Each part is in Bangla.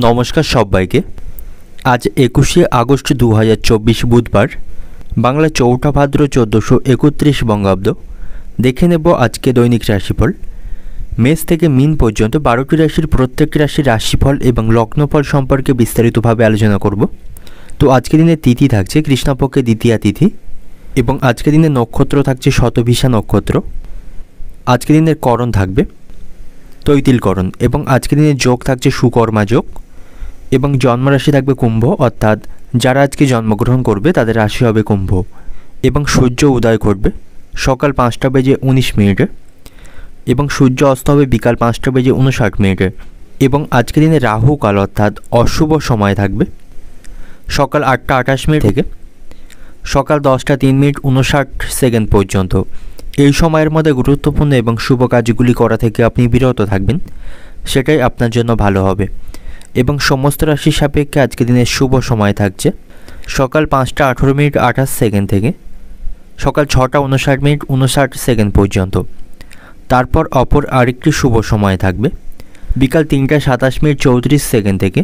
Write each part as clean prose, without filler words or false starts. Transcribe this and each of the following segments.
নমস্কার সবাইকে। আজ 21শে আগস্ট 2024 বুধবার, বাংলা চৌঠা ভাদ্র 1431 বঙ্গাব্দ। দেখে নেব আজকে দৈনিক রাশিফল। মেষ থেকে মীন পর্যন্ত 12টি রাশির প্রত্যেকটি রাশির রাশিফল এবং লগ্নফল সম্পর্কে বিস্তারিতভাবে আলোচনা করব। তো আজকের দিনে তিথি থাকছে কৃষ্ণপক্ষে দ্বিতীয়া তিথি এবং আজকের দিনে নক্ষত্র থাকছে শতভিষা নক্ষত্র। আজকের দিনের করণ থাকবে তৈতিলকরণ এবং আজকের দিনে যোগ থাকছে সুকর্মা যোগ এবং জন্মরাশি থাকবে কুম্ভ, অর্থাৎ যারা আজকে জন্মগ্রহণ করবে তাদের রাশি হবে কুম্ভ এবং সূর্য উদয় ঘটবে সকাল 5:19 এবং সূর্য অস্ত হবে বিকাল 5:59 এবং আজকের দিনে রাহু কাল অর্থাৎ অশুভ সময় থাকবে সকাল 8:28 থেকে সকাল 10:03:59 পর্যন্ত। এই সময়ের মধ্যে গুরুত্বপূর্ণ এবং শুভ কাজগুলি করা থেকে আপনি বিরত থাকবেন, সেটাই আপনার জন্য ভালো হবে। এবং সমস্ত রাশির সাপেক্ষে আজকের দিনের শুভ সময় থাকছে সকাল 5:18:28 থেকে সকাল 6:59:59 পর্যন্ত। তারপর অপর আরেকটি শুভ সময় থাকবে বিকাল 3:27:34 থেকে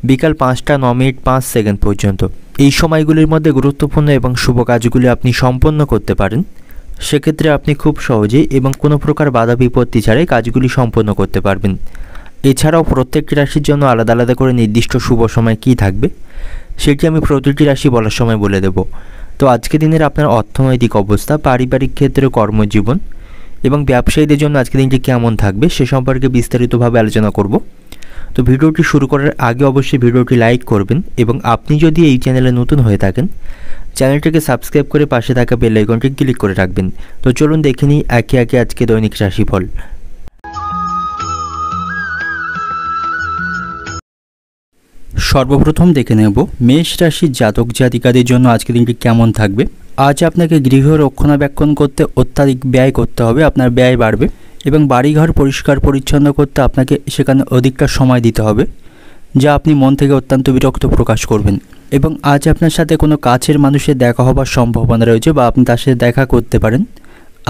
বিকাল 5:09:05 পর্যন্ত। এই সময়গুলির মধ্যে গুরুত্বপূর্ণ এবং শুভ কাজগুলি আপনি সম্পন্ন করতে পারেন, সেক্ষেত্রে আপনি খুব সহজেই এবং কোনো প্রকার বাধা বিপত্তি ছাড়াই কাজগুলি সম্পন্ন করতে পারবেন। এছাড়াও প্রত্যেকটি রাশির জন্য আলাদা আলাদা করে নির্দিষ্ট শুভ সময় কী থাকবে সেটি আমি প্রতিটি রাশি বলার সময় বলে দেব। তো আজকের দিনের আপনার অর্থনৈতিক অবস্থা, পারিবারিক ক্ষেত্রে, কর্মজীবন এবং ব্যবসায়ীদের জন্য আজকের দিনটি কেমন থাকবে সে সম্পর্কে বিস্তারিতভাবে আলোচনা করব। তো ভিডিওটি শুরু করার আগে অবশ্যই ভিডিওটি লাইক করবেন এবং আপনি যদি এই চ্যানেলে নতুন হয়ে থাকেন চ্যানেলটিকে সাবস্ক্রাইব করে পাশে থাকা বেল আইকনটি ক্লিক করে রাখবেন। তো চলুন দেখে নিই একে একে আজকে দৈনিক রাশিফল। সর্বপ্রথম দেখে নেব মেষ রাশির জাতক জাতিকাদের জন্য আজকের দিনটি কেমন থাকবে। আজ আপনাকে গৃহ রক্ষণাবেক্ষণ করতে অত্যাধিক ব্যয় করতে হবে, আপনার ব্যয় বাড়বে এবং বাড়িঘর পরিষ্কার পরিচ্ছন্ন করতে আপনাকে সেখানে অধিকটা সময় দিতে হবে, যা আপনি মন থেকে অত্যন্ত বিরক্ত প্রকাশ করবেন। এবং আজ আপনার সাথে কোনো কাছের মানুষের দেখা হবার সম্ভাবনা রয়েছে বা আপনি তার সাথে দেখা করতে পারেন।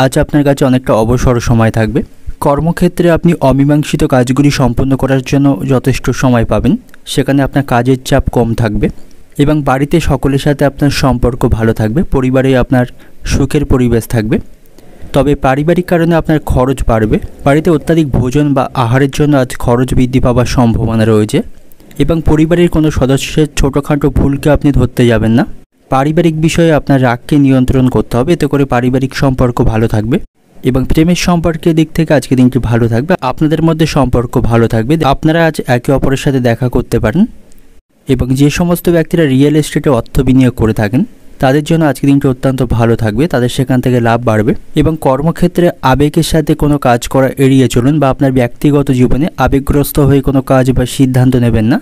আজ আপনার কাছে অনেকটা অবসর সময় থাকবে। কর্মক্ষেত্রে আপনি অমীমাংসিত কাজগুলি সম্পন্ন করার জন্য যথেষ্ট সময় পাবেন, সেখানে আপনার কাজের চাপ কম থাকবে এবং বাড়িতে সকলের সাথে আপনার সম্পর্ক ভালো থাকবে, পরিবারে আপনার সুখের পরিবেশ থাকবে। তবে পারিবারিক কারণে আপনার খরচ বাড়বে, বাড়িতে অত্যাধিক ভোজন বা আহারের জন্য আজ খরচ বৃদ্ধি পাওয়ার সম্ভাবনা রয়েছে এবং পরিবারের কোনো সদস্যের ছোটোখাটো ভুলকে আপনি ধরতে যাবেন না। পারিবারিক বিষয়ে আপনার রাগকে নিয়ন্ত্রণ করতে হবে, এতে করে পারিবারিক সম্পর্ক ভালো থাকবে এবং প্রেমের সম্পর্কের দিক থেকে আজকে দিনটি ভালো থাকবে, আপনাদের মধ্যে সম্পর্ক ভালো থাকবে, আপনারা আজ একে অপরের সাথে দেখা করতে পারেন। এবং যে সমস্ত ব্যক্তিরা রিয়েল এস্টেটে অর্থ বিনিয়োগ করে থাকেন তাদের জন্য আজকে দিনটি অত্যন্ত ভালো থাকবে, তাদের সেখান থেকে লাভ বাড়বে। এবং কর্মক্ষেত্রে আবেগের সাথে কোনো কাজ করা এড়িয়ে চলুন বা আপনার ব্যক্তিগত জীবনে আবেগগ্রস্ত হয়ে কোনো কাজ বা সিদ্ধান্ত নেবেন না,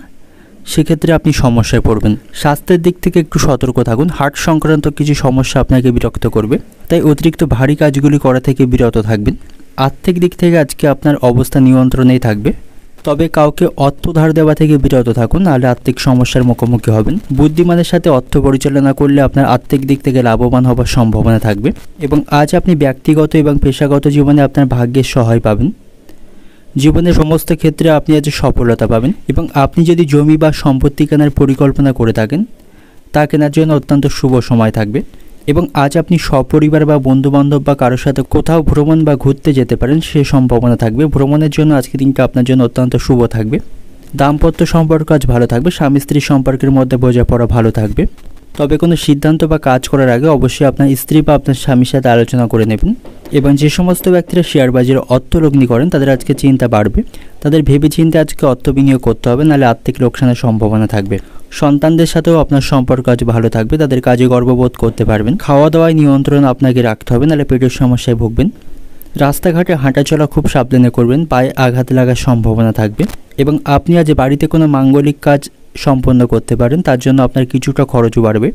সেক্ষেত্রে আপনি সমস্যায় পড়বেন। স্বাস্থ্যের দিক থেকে একটু সতর্ক থাকুন, হার্ট সংক্রান্ত কিছু সমস্যা আপনাকে বিরক্ত করবে, তাই অতিরিক্ত ভারী কাজগুলি করা থেকে বিরত থাকবেন। আর্থিক দিক থেকে আজকে আপনার অবস্থা নিয়ন্ত্রণেই থাকবে, তবে কাউকে অর্থ ধার দেওয়া থেকে বিরত থাকুন, নাহলে আর্থিক সমস্যার মুখোমুখি হবেন। বুদ্ধিমানের সাথে অর্থ পরিচালনা করলে আপনার আর্থিক দিক থেকে লাভবান হবার সম্ভাবনা থাকবে এবং আজ আপনি ব্যক্তিগত এবং পেশাগত জীবনে আপনার ভাগ্যের সহায় পাবেন। জীবনের সমস্ত ক্ষেত্রে আপনি আজ সফলতা পাবেন এবং আপনি যদি জমি বা সম্পত্তি কেনার পরিকল্পনা করে থাকেন তা কেনার জন্য অত্যন্ত শুভ সময় থাকবে এবং আজ আপনি সপরিবার বা বন্ধুবান্ধব বা কারোর সাথে কোথাও ভ্রমণ বা ঘুরতে যেতে পারেন, সে সম্ভাবনা থাকবে। ভ্রমণের জন্য আজকে দিনটা আপনার জন্য অত্যন্ত শুভ থাকবে। দাম্পত্য সম্পর্ক আজ ভালো থাকবে, স্বামী স্ত্রীর সম্পর্কের মধ্যে বোঝাপড়া ভালো থাকবে। তবে কোনো সিদ্ধান্ত বা কাজ করার আগে অবশ্যই আপনার স্ত্রী বা আপনার স্বামীর সাথে আলোচনা করে নেবেন। এবং যে সমস্ত ব্যক্তিরা শেয়ার বাজারে অর্থ লগ্নি করেন তাদের আজকে চিন্তা বাড়বে, তাদের ভেবেচিন্তে আজকে অর্থ বিনিয়োগ করতে হবে, নাহলে আর্থিক লোকসানের সম্ভাবনা থাকবে। সন্তানদের সাথেও আপনার সম্পর্ক আজ ভালো থাকবে, তাদের কাজে গর্ববোধ করতে পারবেন। খাওয়া দাওয়ায় নিয়ন্ত্রণ আপনাকে রাখতে হবে, নাহলে পেটের সমস্যায় ভুগবেন। রাস্তাঘাটে হাঁটাচলা খুব সাবধানে করবেন, পায়ে আঘাত লাগার সম্ভাবনা থাকবে এবং আপনি আজ বাড়িতে কোনো মাঙ্গলিক কাজ সম্পন্ন করতে পারেন, তার জন্য আপনার কিছুটা খরচও বাড়বে।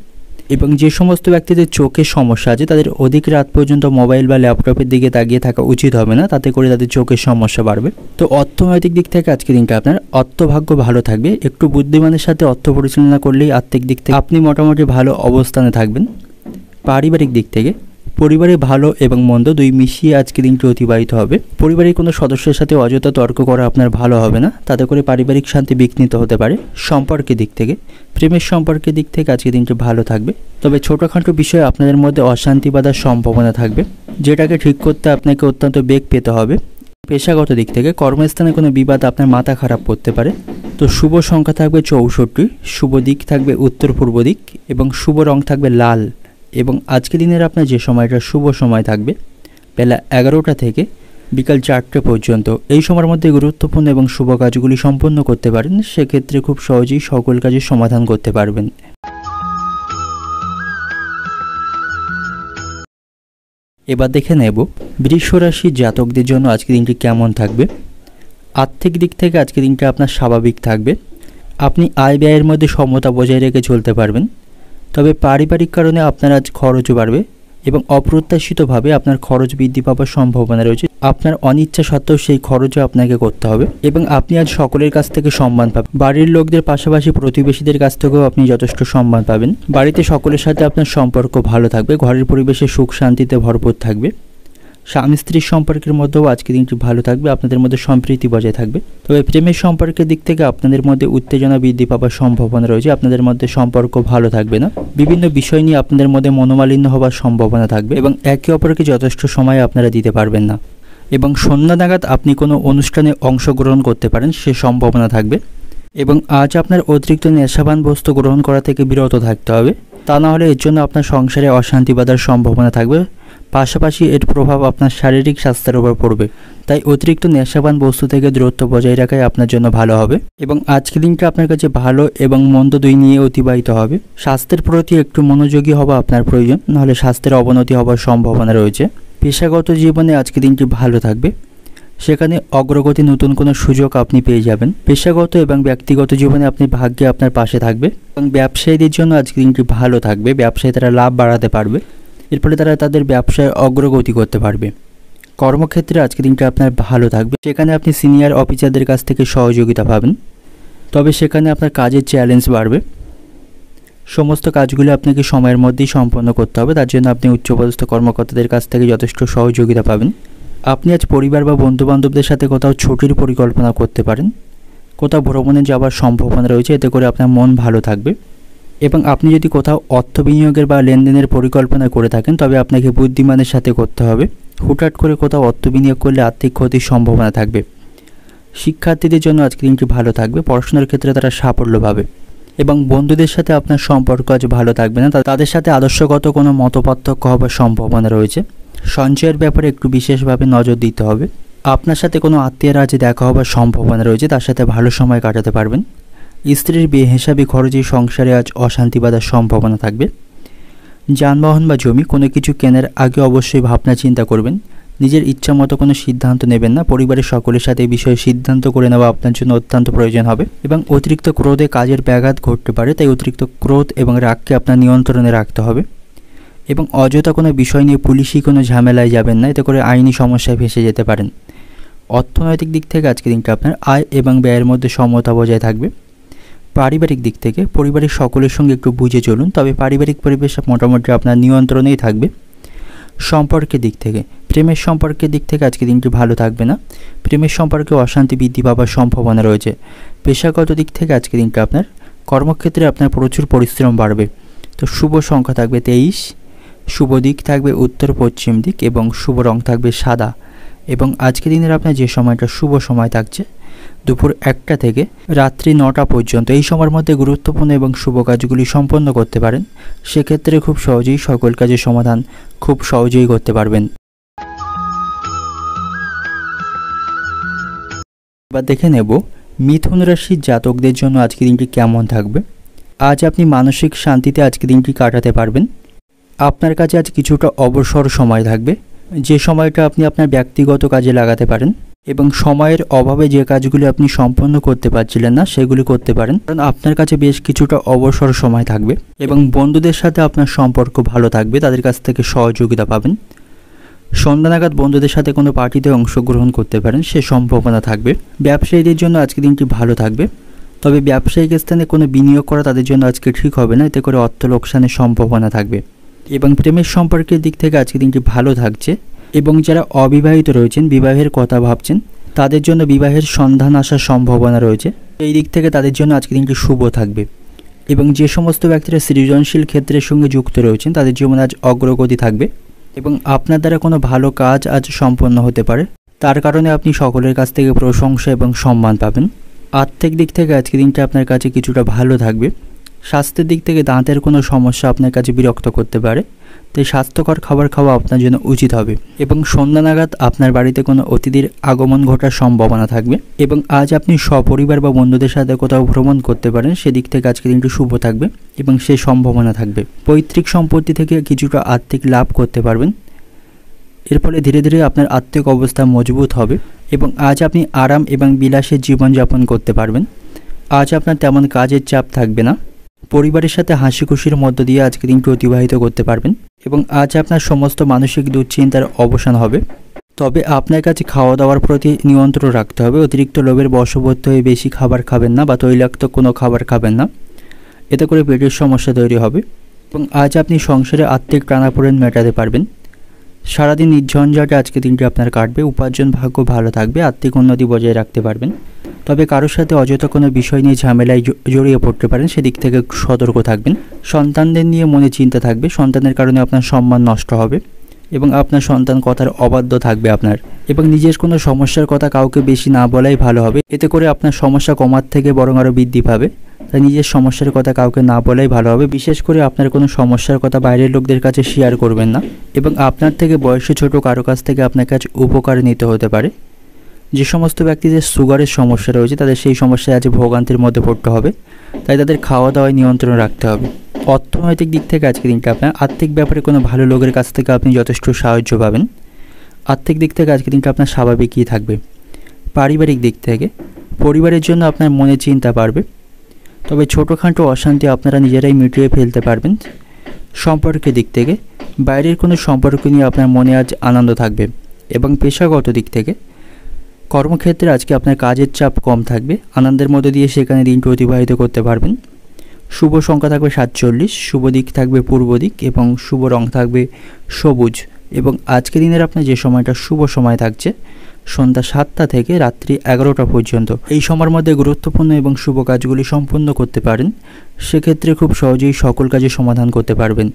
এবং যে সমস্ত ব্যক্তিদের চোখের সমস্যা আছে তাদের অধিক রাত পর্যন্ত মোবাইল বা ল্যাপটপের দিকে তাকিয়ে থাকা উচিত হবে না, তাতে করে তাদের চোখের সমস্যা বাড়বে। তো অর্থনৈতিক দিক থেকে আজকের দিনটা আপনার অর্থভাগ্য ভালো থাকবে, একটু বুদ্ধিমানের সাথে অর্থ পরিচালনা করলেই আর্থিক দিক থেকে আপনি মোটামুটি ভালো অবস্থানে থাকবেন। পারিবারিক দিক থেকে পরিবারে ভালো এবং মন্দ দুই মিশিয়ে আজকে দিনটি অতিবাহিত হবে। পরিবারের কোনো সদস্যের সাথে অযথা তর্ক করা আপনার ভালো হবে না, তাতে করে পারিবারিক শান্তি বিঘ্নিত হতে পারে। সম্পর্কের দিক থেকে, প্রেমের সম্পর্কের দিক থেকে আজকে দিনটি ভালো থাকবে, তবে ছোটোখাটো বিষয়ে আপনাদের মধ্যে অশান্তি বাঁধার সম্ভাবনা থাকবে, যেটাকে ঠিক করতে আপনাকে অত্যন্ত বেগ পেতে হবে। পেশাগত দিক থেকে কর্মস্থানে কোনো বিবাদ আপনার মাথা খারাপ করতে পারে। তো শুভ সংখ্যা থাকবে 64, শুভ দিক থাকবে উত্তর পূর্ব দিক এবং শুভ রং থাকবে লাল। এবং আজকে দিনের আপনার যে সময়টা শুভ সময় থাকবে বেলা 11টা থেকে বিকাল 4টে পর্যন্ত, এই সময়ের মধ্যে গুরুত্বপূর্ণ এবং শুভ কাজগুলি সম্পন্ন করতে পারেন। সেক্ষেত্রে খুব সহজেই সকল কাজের সমাধান করতে পারবেন। এবার দেখে নেব বৃষ রাশির জাতকদের জন্য আজকে দিনটি কেমন থাকবে। আর্থিক দিক থেকে আজকে দিনটা আপনার স্বাভাবিক থাকবে, আপনি আয় ব্যয়ের মধ্যে সমতা বজায় রেখে চলতে পারবেন। তবে পারিবারিক কারণে আপনার আজ খরচও বাড়বে এবং অপ্রত্যাশিতভাবে আপনার খরচ বৃদ্ধি পাওয়ার সম্ভাবনা রয়েছে। আপনার অনিচ্ছা সত্ত্বেও সেই খরচও আপনাকে করতে হবে এবং আপনি আজ সকলের কাছ থেকে সম্মান পাবেন। বাড়ির লোকদের পাশাপাশি প্রতিবেশীদের কাছ থেকেও আপনি যথেষ্ট সম্মান পাবেন। বাড়িতে সকলের সাথে আপনার সম্পর্ক ভালো থাকবে, ঘরের পরিবেশে সুখ শান্তিতে ভরপুর থাকবে। স্বামী স্ত্রীর সম্পর্কের মধ্যেও আজকে দিনটি ভালো থাকবে, আপনাদের মধ্যে সম্প্রীতি বজায় থাকবে। তবে প্রেমের সম্পর্কের দিক থেকে আপনাদের মধ্যে উত্তেজনা বৃদ্ধি পাওয়ার সম্ভাবনা রয়েছে, আপনাদের মধ্যে সম্পর্ক ভালো থাকবে না। বিভিন্ন বিষয় নিয়ে আপনাদের মধ্যে মনোমালিন্য হওয়ার সম্ভাবনা থাকবে এবং একে অপরকে যথেষ্ট সময় আপনারা দিতে পারবেন না। এবং সন্ধ্যা নাগাদ আপনি কোনো অনুষ্ঠানে অংশগ্রহণ করতে পারেন, সে সম্ভাবনা থাকবে। এবং আজ আপনার অতিরিক্ত নেশাবান বস্তু গ্রহণ করা থেকে বিরত থাকতে হবে, তা না হলে এর জন্য আপনার সংসারে অশান্তি বাঁধার সম্ভাবনা থাকবে। পাশাপাশি এর প্রভাব আপনার শারীরিক স্বাস্থ্যের উপর পড়বে, তাই অতিরিক্ত নেশাবান বস্তু থেকে দূরত্ব বজায় রাখাই আপনার জন্য ভালো হবে। এবং আজকের দিনটা আপনার কাছে ভালো এবং মন্দ দুই নিয়ে অতিবাহিত হবে। স্বাস্থ্যের প্রতি একটু মনোযোগী হওয়া আপনার প্রয়োজন, নাহলে স্বাস্থ্যের অবনতি হওয়ার সম্ভাবনা রয়েছে। পেশাগত জীবনে আজকের দিনটি ভালো থাকবে, সেখানে অগ্রগতি নতুন কোনো সুযোগ আপনি পেয়ে যাবেন। পেশাগত এবং ব্যক্তিগত জীবনে আপনি ভাগ্যে আপনার পাশে থাকবে। এবং ব্যবসায়ীদের জন্য আজকের দিনটি ভালো থাকবে, ব্যবসায়ী তারা লাভ বাড়াতে পারবে, এর ফলে তারা তাদের ব্যবসায় অগ্রগতি করতে পারবে। কর্মক্ষেত্রে আজকের দিনটা আপনার ভালো থাকবে, সেখানে আপনি সিনিয়র অফিসারদের কাছ থেকে সহযোগিতা পাবেন, তবে সেখানে আপনার কাজের চ্যালেঞ্জ বাড়বে। সমস্ত কাজগুলো আপনাকে সময়ের মধ্যেই সম্পন্ন করতে হবে, তার জন্য আপনি উচ্চপদস্থ কর্মকর্তাদের কাছ থেকে যথেষ্ট সহযোগিতা পাবেন। আপনি আজ পরিবার বা বন্ধুবান্ধবদের সাথে কোথাও ছুটির পরিকল্পনা করতে পারেন, কোথাও ভ্রমণে যাওয়ার সম্ভাবনা রয়েছে, এতে করে আপনার মন ভালো থাকবে। এবং আপনি যদি কোথাও অর্থ বিনিয়োগের বা লেনদেনের পরিকল্পনা করে থাকেন, তবে আপনাকে বুদ্ধিমানের সাথে করতে হবে। হুটহাট করে কোথাও অর্থ বিনিয়োগ করলে আর্থিক ক্ষতির সম্ভাবনা থাকবে। শিক্ষার্থীদের জন্য আজকের দিনটি ভালো থাকবে, পড়াশোনার ক্ষেত্রে তারা সাফল্য পাবে। এবং বন্ধুদের সাথে আপনার সম্পর্ক আজ ভালো থাকবে না, তাদের সাথে আদর্শগত কোনো মতপার্থক্য হওয়ার সম্ভাবনা রয়েছে। সঞ্চয়ের ব্যাপারে একটু বিশেষভাবে নজর দিতে হবে। আপনার সাথে কোনো আত্মীয়রা আজ দেখা হওয়ার সম্ভাবনা রয়েছে, তার সাথে ভালো সময় কাটাতে পারবেন। স্ত্রীর বেহিসাবি খরচে সংসারে আজ অশান্তি বাঁধার সম্ভাবনা থাকবে। যানবাহন বা জমি কোনো কিছু কেনার আগে অবশ্যই ভাবনা চিন্তা করবেন, নিজের ইচ্ছা মতো কোনো সিদ্ধান্ত নেবেন না। পরিবারের সকলের সাথে এই বিষয়ে সিদ্ধান্ত করে নেওয়া আপনার জন্য অত্যন্ত প্রয়োজন হবে। এবং অতিরিক্ত ক্রোধে কাজের ব্যাঘাত ঘটতে পারে, তাই অতিরিক্ত ক্রোধ এবং রাগকে আপনার নিয়ন্ত্রণে রাখতে হবে। এবং অযথা কোনো বিষয় নিয়ে পুলিশি কোনো ঝামেলায় যাবেন না, এতে করে আইনি সমস্যায় ফেঁসে যেতে পারেন। অর্থনৈতিক দিক থেকে আজকের দিনটা আপনার আয় এবং ব্যয়ের মধ্যে সমতা বজায় থাকবে। পারিবারিক দিক থেকে পরিবারের সকলের সঙ্গে একটু বুঝে চলুন, তবে পারিবারিক পরিবেশ মোটামুটি আপনার নিয়ন্ত্রণেই থাকবে। সম্পর্কের দিক থেকে, প্রেমের সম্পর্কের দিক থেকে আজকে দিনটি ভালো থাকবে না, প্রেমের সম্পর্কে অশান্তি বৃদ্ধি পাওয়ার সম্ভাবনা রয়েছে। পেশাগত দিক থেকে আজকে দিনটা আপনার কর্মক্ষেত্রে আপনার প্রচুর পরিশ্রম বাড়বে। তো শুভ সংখ্যা থাকবে 23, শুভ দিক থাকবে উত্তর পশ্চিম দিক এবং শুভ রং থাকবে সাদা। এবং আজকে দিনের আপনার যে সময়টা শুভ সময় থাকছে দুপুর 1টা থেকে রাত্রি 9টা পর্যন্ত, এই সময়ের মধ্যে গুরুত্বপূর্ণ এবং শুভ কাজগুলি সম্পন্ন করতে পারেন। সেক্ষেত্রে খুব সহজেই সকল কাজের সমাধান খুব সহজেই করতে পারবেন। এবার দেখে নেব মিথুন রাশির জাতকদের জন্য আজকে দিনটি কেমন থাকবে। আজ আপনি মানসিক শান্তিতে আজকে দিনটি কাটাতে পারবেন। আপনার কাছে আজ কিছুটা অবসর সময় থাকবে, যে সময়টা আপনি আপনার ব্যক্তিগত কাজে লাগাতে পারেন এবং সময়ের অভাবে যে কাজগুলি আপনি সম্পন্ন করতে পারছিলেন না সেগুলি করতে পারেন, কারণ আপনার কাছে বেশ কিছুটা অবসর সময় থাকবে। এবং বন্ধুদের সাথে আপনার সম্পর্ক ভালো থাকবে, তাদের কাছ থেকে সহযোগিতা পাবেন। সন্ধ্যা নাগাদ বন্ধুদের সাথে কোনো পার্টিতে অংশগ্রহণ করতে পারেন, সে সম্ভাবনা থাকবে। ব্যবসায়ীদের জন্য আজকে দিনটি ভালো থাকবে, তবে ব্যবসায়িক স্থানে কোনো বিনিয়োগ করা তাদের জন্য আজকে ঠিক হবে না, এতে করে অর্থ লোকসানের সম্ভাবনা থাকবে। এবং প্রেমের সম্পর্কের দিক থেকে আজকের দিনটি ভালো থাকছে। এবং যারা অবিবাহিত রয়েছেন, বিবাহের কথা ভাবছেন, তাদের জন্য বিবাহের সন্ধান আসার সম্ভাবনা রয়েছে। এই দিক থেকে তাদের জন্য আজকের দিনটি শুভ থাকবে। এবং যে সমস্ত ব্যক্তিরা সৃজনশীল ক্ষেত্রের সঙ্গে যুক্ত রয়েছেন, তাদের জীবনে আজ অগ্রগতি থাকবে এবং আপনার দ্বারা কোনো ভালো কাজ আজ সম্পন্ন হতে পারে। তার কারণে আপনি সকলের কাছ থেকে প্রশংসা এবং সম্মান পাবেন। আর্থিক দিক থেকে আজকের দিনটা আপনার কাছে কিছুটা ভালো থাকবে। স্বাস্থ্যের দিক থেকে দাঁতের কোনো সমস্যা আপনার কাছে বিরক্ত করতে পারে, তাই স্বাস্থ্যকর খাবার খাওয়া আপনার জন্য উচিত হবে। এবং সন্ধ্যা নাগাদ আপনার বাড়িতে কোনো অতিথির আগমন ঘটার সম্ভাবনা থাকবে। এবং আজ আপনি সপরিবার বা বন্ধুদের সাথে কোথাও ভ্রমণ করতে পারেন, সেদিক থেকে আজকের দিনটি শুভ থাকবে এবং সেই সম্ভাবনা থাকবে। পৈতৃক সম্পত্তি থেকে কিছুটা আর্থিক লাভ করতে পারবেন। এর ফলে ধীরে ধীরে আপনার আর্থিক অবস্থা মজবুত হবে এবং আজ আপনি আরাম এবং বিলাসের জীবনযাপন করতে পারবেন। আজ আপনার তেমন কাজের চাপ থাকবে না। পরিবারের সাথে হাসি খুশির মধ্য দিয়ে আজকে দিনটি অতিবাহিত করতে পারবেন এবং আজ আপনার সমস্ত মানসিক দুশ্চিন্তার অবসান হবে। তবে আপনার কাছে খাওয়া দাওয়ার প্রতি নিয়ন্ত্রণ রাখতে হবে। অতিরিক্ত লোভের বশবর্তী হয়ে বেশি খাবার খাবেন না বা তৈলাক্ত কোনো খাবার খাবেন না, এতে করে পেটের সমস্যা তৈরি হবে। এবং আজ আপনি সংসারে আর্থিক টানাপোড়েন মেটাতে পারবেন। সারাদিন নির্ঝঞ্ঝাটে আজকে দিনটি আপনার কাটবে। উপার্জন ভাগ্য ভালো থাকবে, আর্থিক উন্নতি বজায় রাখতে পারবেন। তবে কারোর সাথে অযথা কোনো বিষয় নিয়ে ঝামেলায় জড়িয়ে পড়তে পারেন, সেদিক থেকে সতর্ক থাকবেন। সন্তানদের নিয়ে মনে চিন্তা থাকবে, সন্তানের কারণে আপনার সম্মান নষ্ট হবে এবং আপনার সন্তান কথার অবাধ্য থাকবে আপনার। এবং নিজের কোনো সমস্যার কথা কাউকে বেশি না বলাই ভালো হবে, এতে করে আপনার সমস্যা কমার থেকে বরং আরও বৃদ্ধি পাবে। তাই নিজের সমস্যার কথা কাউকে না বলাই ভালো হবে। বিশেষ করে আপনার কোনো সমস্যার কথা বাইরের লোকদের কাছে শেয়ার করবেন না। এবং আপনার থেকে বয়সে ছোট কারো কাছ থেকে আপনার কাছে উপকার নিতে হতে পারে। যে সমস্ত ব্যক্তিদের সুগারের সমস্যা রয়েছে, তাদের সেই সমস্যায় আজ ভোগান্তির মধ্যে পড়তে হবে, তাই তাদের খাওয়া দাওয়ায় নিয়ন্ত্রণ রাখতে হবে। অর্থনৈতিক দিক থেকে আজকের দিনটা আপনার আর্থিক ব্যাপারে কোনো ভালো লোকের কাছ থেকে আপনি যথেষ্ট সাহায্য পাবেন। আর্থিক দিক থেকে আজকের দিনটা আপনার স্বাভাবিকই থাকবে। পারিবারিক দিক থেকে পরিবারের জন্য আপনার মনে চিন্তা বাড়বে, তবে ছোটোখাটো অশান্তি আপনারা নিজেরাই মিটিয়ে ফেলতে পারবেন। সম্পর্কের দিক থেকে বাইরের কোনো সম্পর্ক নিয়ে আপনার মনে আজ আনন্দ থাকবে। এবং পেশাগত দিক থেকে কর্মক্ষেত্রে আজকে আপনার কাজের চাপ কম থাকবে, আনন্দের মধ্যে দিয়ে সেখানে দিনটি অতিবাহিত করতে পারবেন। শুভ সংখ্যা থাকবে 47, শুভ দিক থাকবে পূর্ব দিক এবং শুভ রং থাকবে সবুজ। এবং আজকে দিনের আপনার যে সময়টা শুভ সময় থাকছে সন্ধ্যা 7টা থেকে রাত্রি 11টা পর্যন্ত। এই সময়ের মধ্যে গুরুত্বপূর্ণ এবং শুভ কাজগুলি সম্পূর্ণ করতে পারেন, সেক্ষেত্রে খুব সহজেই সকল কাজে সমাধান করতে পারবেন।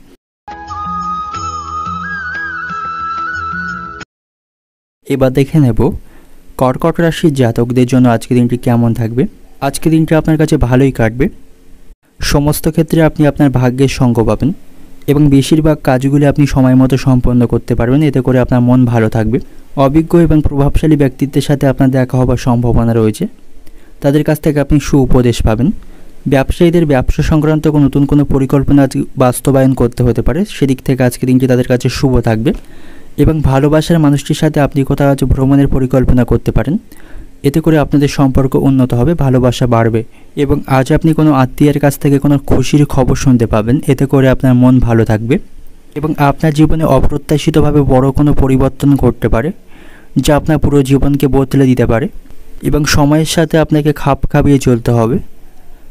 এবার দেখে নেব কর্কট রাশির জাতকদের জন্য আজকের দিনটি কেমন থাকবে। আজকের দিনটি আপনার কাছে ভালোই কাটবে। সমস্ত ক্ষেত্রে আপনি আপনার ভাগ্যের সঙ্গ পাবেন এবং বেশিরভাগ কাজগুলি আপনি সময় মতো সম্পন্ন করতে পারবেন, এতে করে আপনার মন ভালো থাকবে। অভিজ্ঞ এবং প্রভাবশালী ব্যক্তিত্বের সাথে আপনার দেখা হবার সম্ভাবনা রয়েছে, তাদের কাছ থেকে আপনি সুউপদেশ পাবেন। ব্যবসায়ীদের ব্যবসা সংক্রান্ত নতুন কোনো পরিকল্পনা বাস্তবায়ন করতে হতে পারে, সেদিক থেকে আজকের দিনটি তাদের কাছে শুভ থাকবে। এবং ভালোবাসার মানুষটির সাথে আপনি কোথাও আজ ভ্রমণের পরিকল্পনা করতে পারেন, এতে করে আপনাদের সম্পর্ক উন্নত হবে, ভালোবাসা বাড়বে। এবং আজ আপনি কোনো আত্মীয়ের কাছ থেকে কোনো খুশির খবর শুনতে পাবেন, এতে করে আপনার মন ভালো থাকবে। এবং আপনার জীবনে অপ্রত্যাশিতভাবে বড় কোনো পরিবর্তন ঘটতে পারে, যা আপনার পুরো জীবনকে বদলে দিতে পারে। এবং সময়ের সাথে আপনাকে খাপ খাইয়ে চলতে হবে,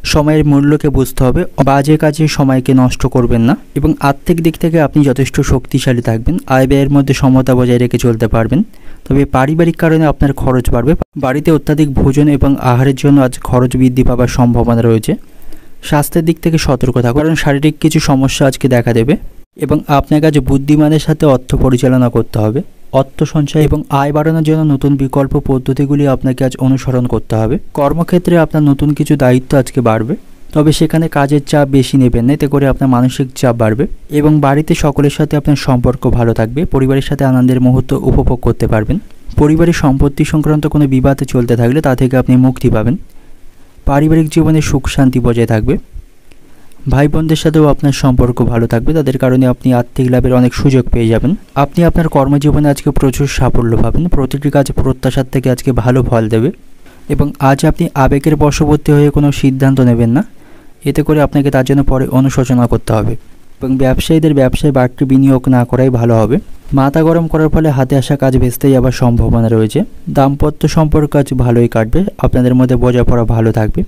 সময়ের মূল্যকে বুঝতে হবে, বাজে কাজে সময়কে নষ্ট করবেন না। এবং আর্থিক দিক থেকে আপনি যথেষ্ট শক্তিশালী থাকবেন, আয় ব্যয়ের মধ্যে সমতা বজায় রেখে চলতে পারবেন। তবে পারিবারিক কারণে আপনার খরচ বাড়বে, বাড়িতে অত্যাধিক ভোজন এবং আহারের জন্য আজ খরচ বৃদ্ধি পাওয়ার সম্ভাবনা রয়েছে। স্বাস্থ্যের দিক থেকে সতর্ক থাকুন, কারণ শারীরিক কিছু সমস্যা আজকে দেখা দেবে। এবং আপনার কাছে বুদ্ধিমানের সাথে অর্থ পরিচালনা করতে হবে। অর্থ সঞ্চয় এবং আয় বাড়ানোর জন্য নতুন বিকল্প পদ্ধতিগুলি আপনাকে আজ অনুসরণ করতে হবে। কর্মক্ষেত্রে আপনার নতুন কিছু দায়িত্ব আজকে বাড়বে, তবে সেখানে কাজের চাপ বেশি নেবেন না, এতে করে আপনার মানসিক চাপ বাড়বে। এবং বাড়িতে সকলের সাথে আপনার সম্পর্ক ভালো থাকবে, পরিবারের সাথে আনন্দের মুহূর্ত উপভোগ করতে পারবেন। পরিবারের সম্পত্তি সংক্রান্ত কোনো বিবাদে চলতে থাকলে তা থেকে আপনি মুক্তি পাবেন। পারিবারিক জীবনে সুখ শান্তি বজায় থাকবে। ভাই বোনদের সাথেও আপনার সম্পর্ক ভালো থাকবে, তাদের কারণে আপনি আর্থিক লাভের অনেক সুযোগ পেয়ে যাবেন। আপনি আপনার কর্মজীবনে আজকে প্রচুর সাফল্য পাবেন, প্রতিটি কাজ প্রত্যাশার থেকে আজকে ভালো ফল দেবে। এবং আজ আপনি আবেগের বশবর্তী হয়ে কোনো সিদ্ধান্ত নেবেন না, এতে করে আপনাকে তার জন্য পরে অনুশোচনা করতে হবে। এবং ব্যবসায়ীদের ব্যবসায় বাড়তি বিনিয়োগ না করাই ভালো হবে। মাথা গরম করার ফলে হাতে আসা কাজ ভেস্তে যাওয়ার সম্ভাবনা রয়েছে। দাম্পত্য সম্পর্ক আজ ভালোই কাটবে, আপনাদের মধ্যে বোঝাপড়া ভালো থাকবে।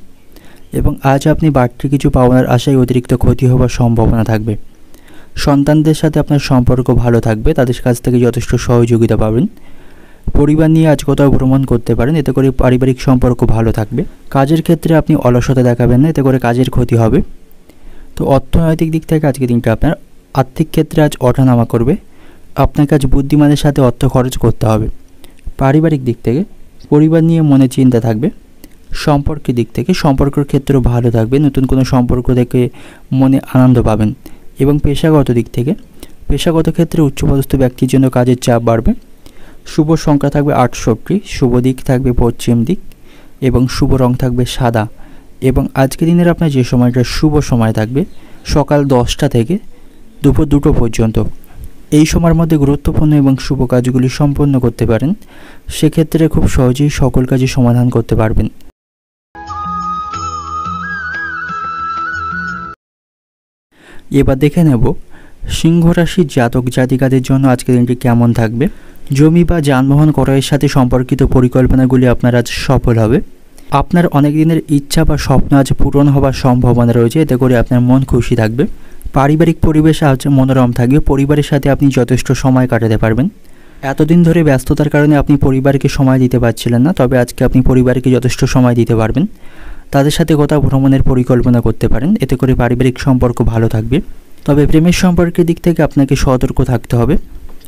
এবং আজ আপনি বাড়তি কিছু পাওনার আশায় অতিরিক্ত ক্ষতি হওয়ার সম্ভাবনা থাকবে। সন্তানদের সাথে আপনার সম্পর্ক ভালো থাকবে, তাদের কাছ থেকে যথেষ্ট সহযোগিতা পাবেন। পরিবার নিয়ে আজ কোথাও ভ্রমণ করতে পারেন, এতে করে পারিবারিক সম্পর্ক ভালো থাকবে। কাজের ক্ষেত্রে আপনি অলসতা দেখাবেন না, এতে করে কাজের ক্ষতি হবে। তো অর্থনৈতিক দিক থেকে আজকে দিনটা আপনার আর্থিক ক্ষেত্রে আজ ওঠানামা করবে, আপনাকে আজ বুদ্ধিমানের সাথে অর্থ খরচ করতে হবে। পারিবারিক দিক থেকে পরিবার নিয়ে মনে চিন্তা থাকবে। সম্পর্কের দিক থেকে সম্পর্কের ক্ষেত্রেও ভালো থাকবে, নতুন কোনো সম্পর্ক থেকে মনে আনন্দ পাবেন। এবং পেশাগত দিক থেকে পেশাগত ক্ষেত্রে উচ্চপদস্থ ব্যক্তির জন্য কাজের চাপ বাড়বে। শুভ সংখ্যা থাকবে 68, শুভ দিক থাকবে পশ্চিম দিক এবং শুভ রং থাকবে সাদা। এবং আজকের দিনের আপনার যে সময়টা শুভ সময় থাকবে সকাল 10টা থেকে দুপুর 2টো পর্যন্ত। এই সময়ের মধ্যে গুরুত্বপূর্ণ এবং শুভ কাজগুলি সম্পন্ন করতে পারেন, সেক্ষেত্রে খুব সহজেই সকল কাজে সমাধান করতে পারবেন। এবার দেখে নেব সিংহ রাশির জাতক জাতিকাদের জন্য আজকের দিনটি কেমন থাকবে। জমি বা যানবাহন ক্রয়ের সাথে সম্পর্কিত পরিকল্পনাগুলি আপনার আজ সফল হবে। আপনার অনেক দিনের ইচ্ছা বা স্বপ্ন আজ পূরণ হওয়ার সম্ভাবনা রয়েছে, এতে করে আপনার মন খুশি থাকবে। পারিবারিক পরিবেশ আজ মনোরম থাকবে, পরিবারের সাথে আপনি যথেষ্ট সময় কাটাতে পারবেন। এতদিন ধরে ব্যস্ততার কারণে আপনি পরিবারকে সময় দিতে পারছিলেন না, তবে আজকে আপনি পরিবারকে যথেষ্ট সময় দিতে পারবেন। তাদের সাথে কোথাও ভ্রমণের পরিকল্পনা করতে পারেন, এতে করে পারিবারিক সম্পর্ক ভালো থাকবে। তবে প্রেমের সম্পর্কের দিক থেকে আপনাকে সতর্ক থাকতে হবে,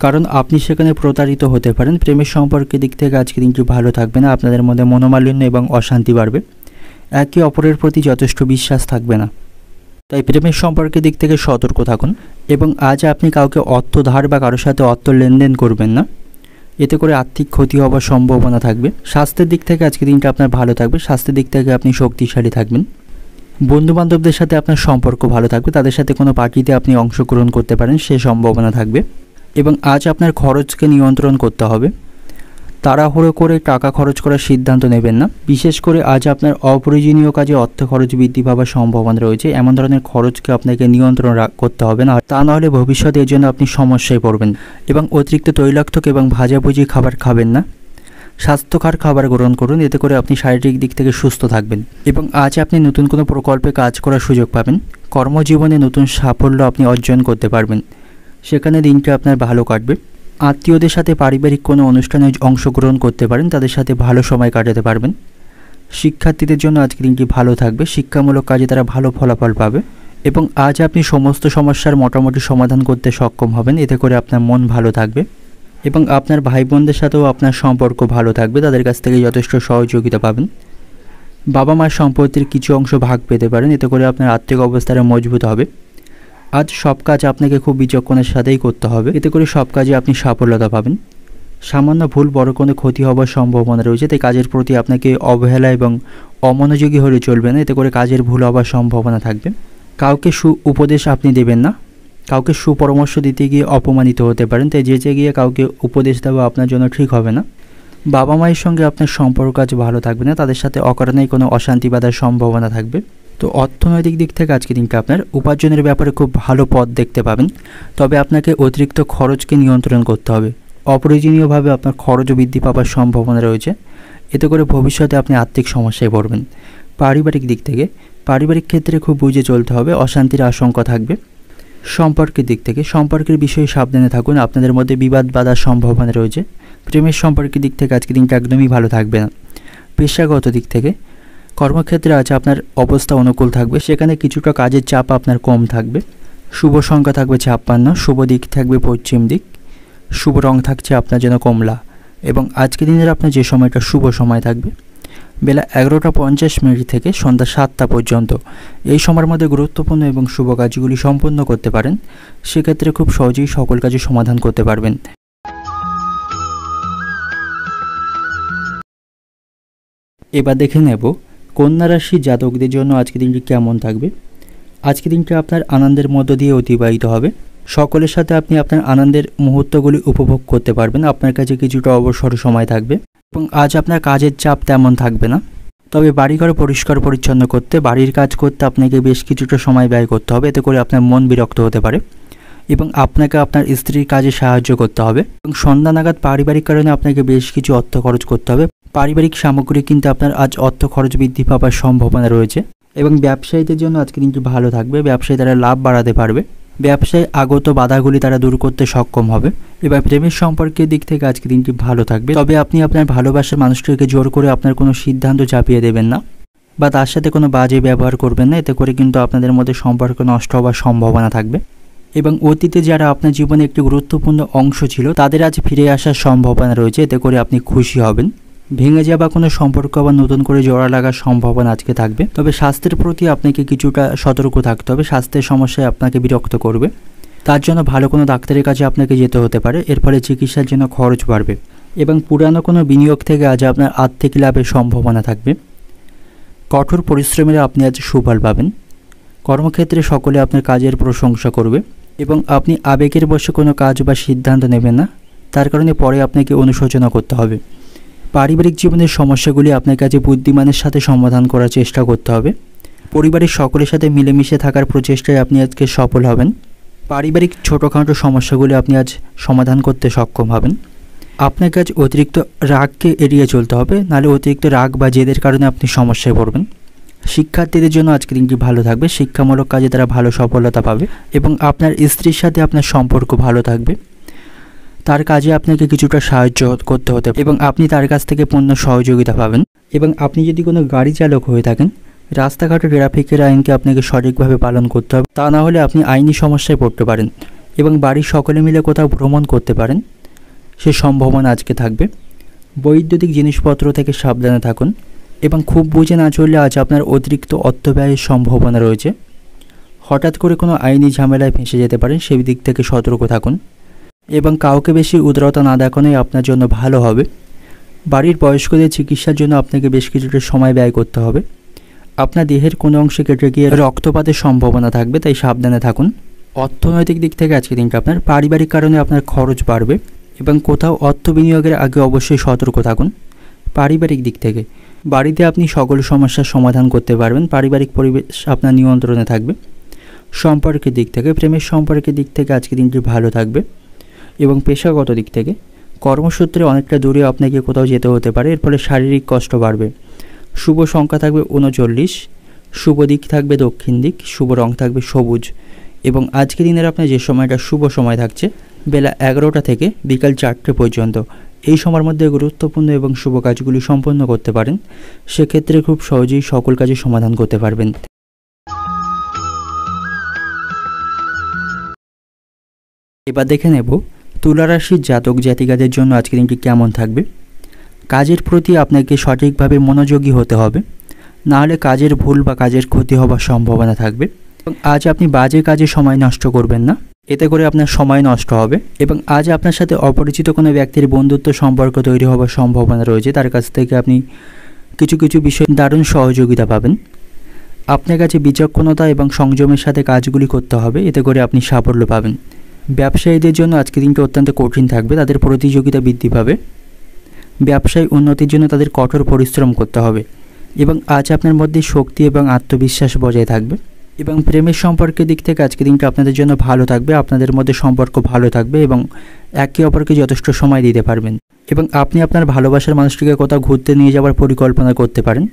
কারণ আপনি সেখানে প্রতারিত হতে পারেন। প্রেমের সম্পর্কের দিক থেকে আজকে দিনটি ভালো থাকবে না, আপনাদের মধ্যে মনোমালিন্য এবং অশান্তি বাড়বে। একে অপরের প্রতি যথেষ্ট বিশ্বাস থাকবে না, তাই প্রেমের সম্পর্কের দিক থেকে সতর্ক থাকুন। এবং আজ আপনি কাউকে অর্থ ধার বা কারোর সাথে অর্থ লেনদেন করবেন না, এতে করে আর্থিক ক্ষতি হওয়ার সম্ভাবনা থাকবে। স্বাস্থ্যের দিক থেকে আজকে দিনটা আপনার ভালো থাকবে, স্বাস্থ্যের দিক থেকে আপনি শক্তিশালী থাকবেন। বন্ধুবান্ধবদের সাথে আপনার সম্পর্ক ভালো থাকবে, তাদের সাথে কোনো পার্টিতে আপনি অংশগ্রহণ করতে পারেন সে সম্ভাবনা থাকবে। এবং আজ আপনার খরচকে নিয়ন্ত্রণ করতে হবে, তাড়াহুড়ো করে টাকা খরচ করার সিদ্ধান্ত নেবেন না। বিশেষ করে আজ আপনার অপ্রয়োজনীয় কাজে অর্থ খরচ বৃদ্ধি পাওয়ার সম্ভাবনা রয়েছে, এমন ধরনের খরচকে আপনাকে নিয়ন্ত্রণ করতে হবে না, তা নাহলে ভবিষ্যতে এর জন্য আপনি সমস্যায় পড়বেন। এবং অতিরিক্ত তৈলাক্ত এবং ভাজাভুজি খাবার খাবেন না, স্বাস্থ্যকর খাবার গ্রহণ করুন, এতে করে আপনি শারীরিক দিক থেকে সুস্থ থাকবেন। এবং আজ আপনি নতুন কোনো প্রকল্পে কাজ করার সুযোগ পাবেন, কর্মজীবনে নতুন সাফল্য আপনি অর্জন করতে পারবেন, সেখানে দিনটা আপনার ভালো কাটবে। আত্মীয়দের সাথে পারিবারিক কোনো অনুষ্ঠানে অংশগ্রহণ করতে পারেন, তাদের সাথে ভালো সময় কাটাতে পারবেন। শিক্ষার্থীদের জন্য আজকে দিনটি ভালো থাকবে, শিক্ষামূলক কাজে তারা ভালো ফলাফল পাবে। এবং আজ আপনি সমস্ত সমস্যার মোটামুটি সমাধান করতে সক্ষম হবেন, এতে করে আপনার মন ভালো থাকবে। এবং আপনার ভাই বোনদের সাথেও আপনার সম্পর্ক ভালো থাকবে, তাদের কাছ থেকে যথেষ্ট সহযোগিতা পাবেন। বাবা মার সম্পত্তির কিছু অংশ ভাগ পেতে পারেন, এতে করে আপনার আর্থিক অবস্থাটা মজবুত হবে। আজ সব কাজ আপনাকে খুব বিচক্ষণের সাথেই করতে হবে, এতে করে সব কাজে আপনি সাফল্যতা পাবেন। সামান্য ভুল বড় কোনো ক্ষতি হওয়ার সম্ভাবনা রয়েছে, তাই কাজের প্রতি আপনাকে অবহেলা এবং অমনোযোগী হলে চলবে না, এতে করে কাজের ভুল হওয়ার সম্ভাবনা থাকবে। কাউকে উপদেশ আপনি দেবেন না, কাউকে সুপরামর্শ দিতে গিয়ে অপমানিত হতে পারেন, তাই যেচে গিয়ে কাউকে উপদেশ দেওয়া আপনার জন্য ঠিক হবে না। বাবা মায়ের সঙ্গে আপনার সম্পর্ক আজ ভালো থাকবে না, তাদের সাথে অকারণেই কোনো অশান্তি বাঁধার সম্ভাবনা থাকবে। তো অর্থনৈতিক দিক থেকে আজকে দিনটা আপনার উপার্জনের ব্যাপারে খুব ভালো পথ দেখতে পাবেন, তবে আপনাকে অতিরিক্ত খরচকে নিয়ন্ত্রণ করতে হবে। অপ্রয়োজনীয়ভাবে আপনার খরচ বৃদ্ধি পাওয়ার সম্ভাবনা রয়েছে, এতে করে ভবিষ্যতে আপনি আর্থিক সমস্যায় পড়বেন। পারিবারিক দিক থেকে পারিবারিক ক্ষেত্রে খুব বুঝে চলতে হবে, অশান্তির আশঙ্কা থাকবে। সম্পর্কের দিক থেকে সম্পর্কের বিষয়ে সাবধানে থাকুন, আপনাদের মধ্যে বিবাদ বাঁধার সম্ভাবনা রয়েছে। প্রেমের সম্পর্কের দিক থেকে আজকে দিনটা একদমই ভালো থাকবে না। পেশাগত দিক থেকে কর্মক্ষেত্রে আজ আপনার অবস্থা অনুকূল থাকবে, সেখানে কিছুটা কাজের চাপ আপনার কম থাকবে। শুভ সংখ্যা থাকবে 56, শুভ দিক থাকবে পশ্চিম দিক, শুভ রং থাকছে আপনার জন্য কমলা। এবং আজকের দিনের আপনার যে সময়টা শুভ সময় থাকবে বেলা 11:50 থেকে সন্ধ্যা 7টা পর্যন্ত। এই সময়ের মধ্যে গুরুত্বপূর্ণ এবং শুভ কাজগুলি সম্পন্ন করতে পারেন, সেক্ষেত্রে খুব সহজেই সকল কাজে সমাধান করতে পারবেন। এবার দেখে নেব কন্যা রাশির জাতকদের জন্য আজকের দিনটি কেমন থাকবে। আজকের দিনটা আপনার আনন্দের মধ্য দিয়ে অতিবাহিত হবে, সকলের সাথে আপনি আপনার আনন্দের মুহূর্তগুলি উপভোগ করতে পারবেন। আপনার কাছে কিছুটা অবসর সময় থাকবে এবং আজ আপনার কাজের চাপ তেমন থাকবে না। তবে বাড়িঘর পরিষ্কার পরিচ্ছন্ন করতে, বাড়ির কাজ করতে আপনাকে বেশ কিছুটা সময় ব্যয় করতে হবে, এতে করে আপনার মন বিরক্ত হতে পারে এবং আপনাকে আপনার স্ত্রীর কাজে সাহায্য করতে হবে। এবং সন্ধ্যা নাগাদ পারিবারিক কারণে আপনাকে বেশ কিছু অর্থ খরচ করতে হবে। পারিবারিক সামগ্রী কিন্তু আপনার আজ অর্থ খরচ বৃদ্ধি পাওয়ার সম্ভাবনা রয়েছে। এবং ব্যবসায়ীদের জন্য আজকে দিনটি ভালো থাকবে, ব্যবসায়ী তারা লাভ বাড়াতে পারবে। ব্যবসায় আগত বাধাগুলি তারা দূর করতে সক্ষম হবে। এবার প্রেমের সম্পর্কের দিক থেকে আজকে দিনটি ভালো থাকবে, তবে আপনি আপনার ভালোবাসার মানুষটিকে জোর করে আপনার কোনো সিদ্ধান্ত চাপিয়ে দেবেন না বা তার সাথে কোনো বাজে ব্যবহার করবেন না, এতে করে কিন্তু আপনাদের মধ্যে সম্পর্ক নষ্ট হওয়ার সম্ভাবনা থাকবে। এবং অতীতে যারা আপনার জীবনে একটি গুরুত্বপূর্ণ অংশ ছিল তাদের আজ ফিরে আসার সম্ভাবনা রয়েছে, এতে করে আপনি খুশি হবেন। ভেঙে যাওয়া কোনো সম্পর্ক আবার নতুন করে জোড়া লাগার সম্ভাবনা আজকে থাকবে, তবে স্বাস্থ্যের প্রতি আপনাকে কিছুটা সতর্ক থাকতে হবে। স্বাস্থ্যের সমস্যায় আপনাকে বিরক্ত করবে, তার জন্য ভালো কোনো ডাক্তারের কাছে আপনাকে যেতে হতে পারে, এর ফলে চিকিৎসার জন্য খরচ বাড়বে। এবং পুরানো কোনো বিনিয়োগ থেকে আজ আপনার আর্থিক লাভের সম্ভাবনা থাকবে। কঠোর পরিশ্রমের আপনি আজ সুফল পাবেন। কর্মক্ষেত্রে সকলে আপনার কাজের প্রশংসা করবে এবং আপনি আবেগের বশে কোনো কাজ বা সিদ্ধান্ত নেবেন না, তার কারণে পরে আপনাকে অনুশোচনা করতে হবে। পারিবারিক জীবনের সমস্যাগুলি আপনার কাছে বুদ্ধিমানের সাথে সমাধান করার চেষ্টা করতে হবে। পরিবারের সকলের সাথে মিলেমিশে থাকার প্রচেষ্টায় আপনি আজকে সফল হবেন। পারিবারিক ছোটোখাটো সমস্যাগুলি আপনি আজ সমাধান করতে সক্ষম হবেন। আপনাকে আজ অতিরিক্ত রাগকে এড়িয়ে চলতে হবে, নাহলে অতিরিক্ত রাগ বা জেদের কারণে আপনি সমস্যায় পড়বেন। শিক্ষার্থীদের জন্য আজকে দিনটি ভালো থাকবে, শিক্ষামূলক কাজে তারা ভালো সফলতা পাবে এবং আপনার স্ত্রীর সাথে আপনার সম্পর্ক ভালো থাকবে। তার কাজে আপনাকে কিছুটা সাহায্য করতে হতে এবং আপনি তার কাছ থেকে পূর্ণ সহযোগিতা পাবেন। এবং আপনি যদি কোনো গাড়ি চালক হয়ে থাকেন, রাস্তাঘাটে ট্রাফিকের আইনকে আপনাকে সঠিকভাবে পালন করতে হবে, তা না হলে আপনি আইনি সমস্যায় পড়তে পারেন। এবং বাড়ির সকলে মিলে কোথাও ভ্রমণ করতে পারেন, সে সম্ভাবনা আজকে থাকবে। বৈদ্যুতিক জিনিসপত্র থেকে সাবধানে থাকুন এবং খুব বুঝে না চললে আজ আপনার অতিরিক্ত অর্থব্যয়ের সম্ভাবনা রয়েছে। হঠাৎ করে কোনো আইনি ঝামেলায় ফেঁসে যেতে পারেন, সেই দিক থেকে সতর্ক থাকুন এবং কাউকে বেশি উদারতা না দেখানোই আপনার জন্য ভালো হবে। বাড়ির বয়স্কদের চিকিৎসার জন্য আপনাকে বেশ কিছুটা সময় ব্যয় করতে হবে। আপনার দেহের কোনো অংশে কেটে গিয়ে রক্তপাতের সম্ভাবনা থাকবে, তাই সাবধানে থাকুন। অর্থনৈতিক দিক থেকে আজকে দিনটা আপনার পারিবারিক কারণে আপনার খরচ বাড়বে এবং কোথাও অর্থ বিনিয়োগের আগে অবশ্যই সতর্ক থাকুন। পারিবারিক দিক থেকে বাড়িতে আপনি সকল সমস্যার সমাধান করতে পারবেন, পারিবারিক পরিবেশ আপনার নিয়ন্ত্রণে থাকবে। সম্পর্কের দিক থেকে প্রেমের সম্পর্কের দিক থেকে আজকে দিনটি ভালো থাকবে এবং পেশাগত দিক থেকে কর্মসূত্রে অনেকটা দূরে আপনাকে কোথাও যেতে হতে পারে, এর ফলে শারীরিক কষ্ট বাড়বে। শুভ সংখ্যা থাকবে 39, শুভ দিক থাকবে দক্ষিণ দিক, শুভ রং থাকবে সবুজ। এবং আজকে দিনের আপনার যে সময়টা শুভ সময় থাকছে বেলা 11টা থেকে বিকাল 4টে পর্যন্ত, এই সময়ের মধ্যে গুরুত্বপূর্ণ এবং শুভ কাজগুলি সম্পন্ন করতে পারেন, সেক্ষেত্রে খুব সহজেই সকল কাজে সমাধান করতে পারবেন। এবার দেখে নেব তুলা রাশির জাতক জাতিকাদের জন্য আজকের দিনটি কেমন থাকবে। কাজের প্রতি আপনাকে সঠিকভাবে মনোযোগী হতে হবে, নাহলে কাজের ভুল বা কাজের ক্ষতি হওয়ার সম্ভাবনা থাকবে। আজ আপনি বাজে কাজে সময় নষ্ট করবেন না, এতে করে আপনার সময় নষ্ট হবে। এবং আজ আপনার সাথে অপরিচিত কোনো ব্যক্তির বন্ধুত্ব সম্পর্ক তৈরি হওয়ার সম্ভাবনা রয়েছে, তার কাছ থেকে আপনি কিছু কিছু বিষয়ে দারুণ সহযোগিতা পাবেন। আপনার কাছে বিচক্ষণতা এবং সংযমের সাথে কাজগুলি করতে হবে, এতে করে আপনি সাফল্য পাবেন। ব্যবসায়ীদের জন্য আজকের দিনটি অত্যন্ত কঠিন থাকবে, তাদের প্রতিযোগিতা বৃদ্ধি পাবে। ব্যবসায় উন্নতির জন্য তাদের কঠোর পরিশ্রম করতে হবে এবং আজ আপনার মধ্যে শক্তি এবং আত্মবিশ্বাস বজায় থাকবে। এবং প্রেমের সম্পর্কের দিক থেকে আজকের দিনটা আপনাদের জন্য ভালো থাকবে, আপনাদের মধ্যে সম্পর্ক ভালো থাকবে এবং একে অপরকে যথেষ্ট সময় দিতে পারবেন। এবং আপনি আপনার ভালোবাসার মানুষটিকে কোথাও ঘুরতে নিয়ে যাওয়ার পরিকল্পনা করতে পারেন,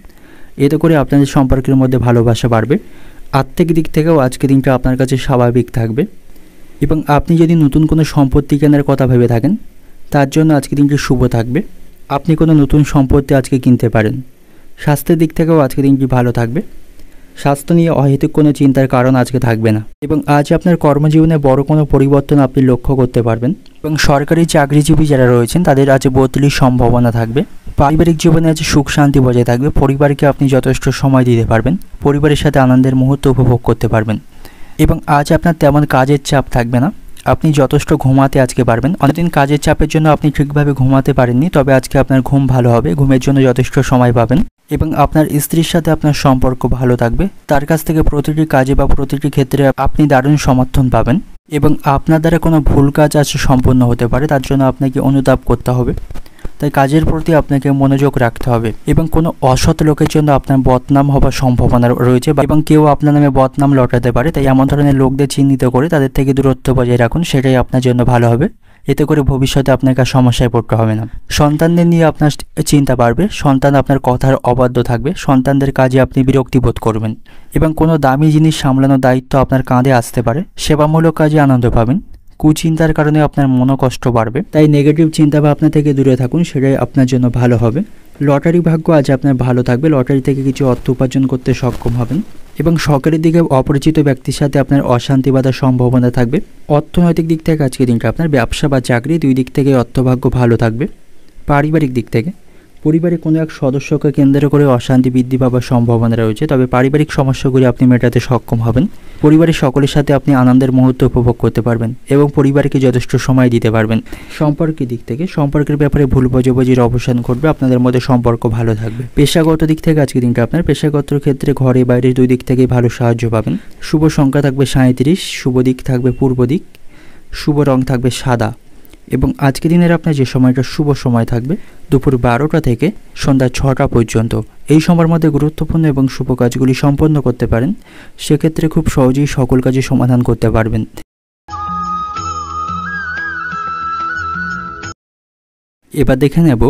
এতে করে আপনাদের সম্পর্কের মধ্যে ভালোবাসা বাড়বে। আর্থিক দিক থেকেও আজকের দিনটা আপনার কাছে স্বাভাবিক থাকবে। এবং আপনি যদি নতুন কোনো সম্পত্তি কেনার কথা ভেবে থাকেন, তার জন্য আজকের দিনটি শুভ থাকবে, আপনি কোনো নতুন সম্পত্তি আজকে কিনতে পারেন। স্বাস্থ্যের দিক থেকেও আজকের দিনটি ভালো থাকবে, স্বাস্থ্য নিয়ে অহেতুক কোনো চিন্তার কারণ আজকে থাকবে না। এবং আজ আপনার কর্মজীবনে বড় কোনো পরিবর্তন আপনি লক্ষ্য করতে পারবেন। এবং সরকারি চাকরিজীবী যারা রয়েছেন তাদের আজ বদলির সম্ভাবনা থাকবে। পারিবারিক জীবনে আজ সুখ শান্তি বজায় থাকবে, পরিবারকে আপনি যথেষ্ট সময় দিতে পারবেন, পরিবারের সাথে আনন্দের মুহূর্ত উপভোগ করতে পারবেন। এবং আজ আপনার তেমন কাজের চাপ থাকবে না, আপনি যথেষ্ট ঘুমাতে আজকে পারবেন। অনেকদিন কাজের চাপের জন্য আপনি ঠিকভাবে ঘুমাতে পারেননি, তবে আজকে আপনার ঘুম ভালো হবে, ঘুমের জন্য যথেষ্ট সময় পাবেন। এবং আপনার স্ত্রীর সাথে আপনার সম্পর্ক ভালো থাকবে, তার কাছ থেকে প্রতিটি কাজে বা প্রতিটি ক্ষেত্রে আপনি দারুণ সমর্থন পাবেন। এবং আপনার দ্বারা কোনো ভুল কাজ আজ সম্পন্ন হতে পারে, তার জন্য আপনাকে অনুতাপ করতে হবে, তাই কাজের প্রতি আপনাকে মনোযোগ রাখতে হবে। এবং কোনো অসৎ লোকের জন্য আপনার বদনাম হওয়ার সম্ভাবনা রয়েছে এবং কেউ আপনার নামে বদনাম লটাতে পারে, তাই এমন ধরনের লোকদের চিহ্নিত করে তাদের থেকে দূরত্ব বজায় রাখুন, সেটাই আপনার জন্য ভালো হবে। এতে করে ভবিষ্যতে আপনাকে আর সমস্যায় পড়তে হবে না। সন্তানদের নিয়ে আপনার চিন্তা বাড়বে, সন্তান আপনার কথার অবাধ্য থাকবে, সন্তানদের কাজে আপনি বিরক্তি বোধ করবেন এবং কোনো দামি জিনিস সামলানোর দায়িত্ব আপনার কাঁধে আসতে পারে। সেবামূলক কাজে আনন্দ পাবেন। কুচিন্তার কারণে আপনার মনোকষ্ট বাড়বে, তাই নেগেটিভ চিন্তাভাবনা থেকে দূরে থাকুন, সেটাই আপনার জন্য ভালো হবে। লটারি ভাগ্য আজ আপনার ভালো থাকবে, লটারি থেকে কিছু অর্থ উপার্জন করতে সক্ষম হবেন এবং সরকারের দিকে অপরিচিত ব্যক্তির সাথে আপনার অশান্তি বাঁধার সম্ভাবনা থাকবে। অর্থনৈতিক দিক থেকে আজকের দিনটা আপনার ব্যবসা বা চাকরি দুই দিক থেকে অর্থভাগ্য ভালো থাকবে। পারিবারিক দিক থেকে পরিবারের কোনো এক সদস্যকে কেন্দ্র করে অশান্তি বৃদ্ধি পাওয়ার সম্ভাবনা রয়েছে, তবে পারিবারিক সমস্যাগুলি আপনি মেটাতে সক্ষম হবেন। পরিবারের সকলের সাথে আপনি আনন্দের মুহূর্ত উপভোগ করতে পারবেন এবং পরিবারকে যথেষ্ট সময় দিতে পারবেন। সম্পর্কের দিক থেকে সম্পর্কের ব্যাপারে ভুল বোঝাবুঝির অবসান ঘটবে, আপনাদের মধ্যে সম্পর্ক ভালো থাকবে। পেশাগত দিক থেকে আজকের দিনটা আপনার পেশাগত ক্ষেত্রে ঘরে বাইরে দুই দিক থেকেই ভালো সাহায্য পাবেন। শুভ সংখ্যা থাকবে 37, শুভ দিক থাকবে পূর্ব দিক, শুভ রং থাকবে সাদা এবং আজকের দিনের আপনার যে সময়টা শুভ সময় থাকবে দুপুর 12টা থেকে সন্ধ্যা 6টা পর্যন্ত। এই সময়ের মধ্যে গুরুত্বপূর্ণ এবং শুভ কাজগুলি সম্পন্ন করতে পারেন, সেক্ষেত্রে খুব সহজেই সকল কাজে সমাধান করতে পারবেন। এবার দেখে নেব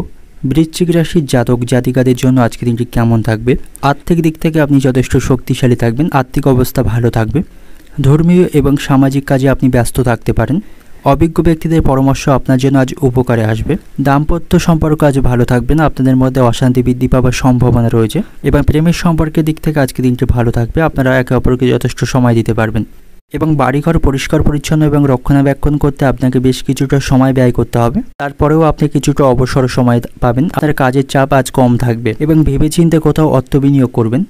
বৃশ্চিক রাশির জাতক জাতিকাদের জন্য আজকের দিনটি কেমন থাকবে। আর্থিক দিক থেকে আপনি যথেষ্ট শক্তিশালী থাকবেন, আর্থিক অবস্থা ভালো থাকবে। ধর্মীয় এবং সামাজিক কাজে আপনি ব্যস্ত থাকতে পারেন। অভিজ্ঞ ব্যক্তিদের পরামর্শ আপনার জন্য আজ উপকারে আসবে। দাম্পত্য সম্পর্ক আজ ভালো থাকবে না, আপনাদের মধ্যে অশান্তি বৃদ্ধি পাওয়ার সম্ভাবনা রয়েছে এবং প্রেমের সম্পর্কের দিক থেকে আজকের দিনটি ভালো থাকবে, আপনারা একে অপরকে যথেষ্ট সময় দিতে পারবেন এবং বাড়িঘর পরিষ্কার পরিচ্ছন্ন এবং রক্ষণাবেক্ষণ করতে আপনাকে বেশ কিছুটা সময় ব্যয় করতে হবে। তারপরেও আপনি কিছুটা অবসর সময় পাবেন, আপনার কাজের চাপ আজ কম থাকবে এবং ভেবেচিন্তে কোথাও অর্থ বিনিয়োগ করবেন,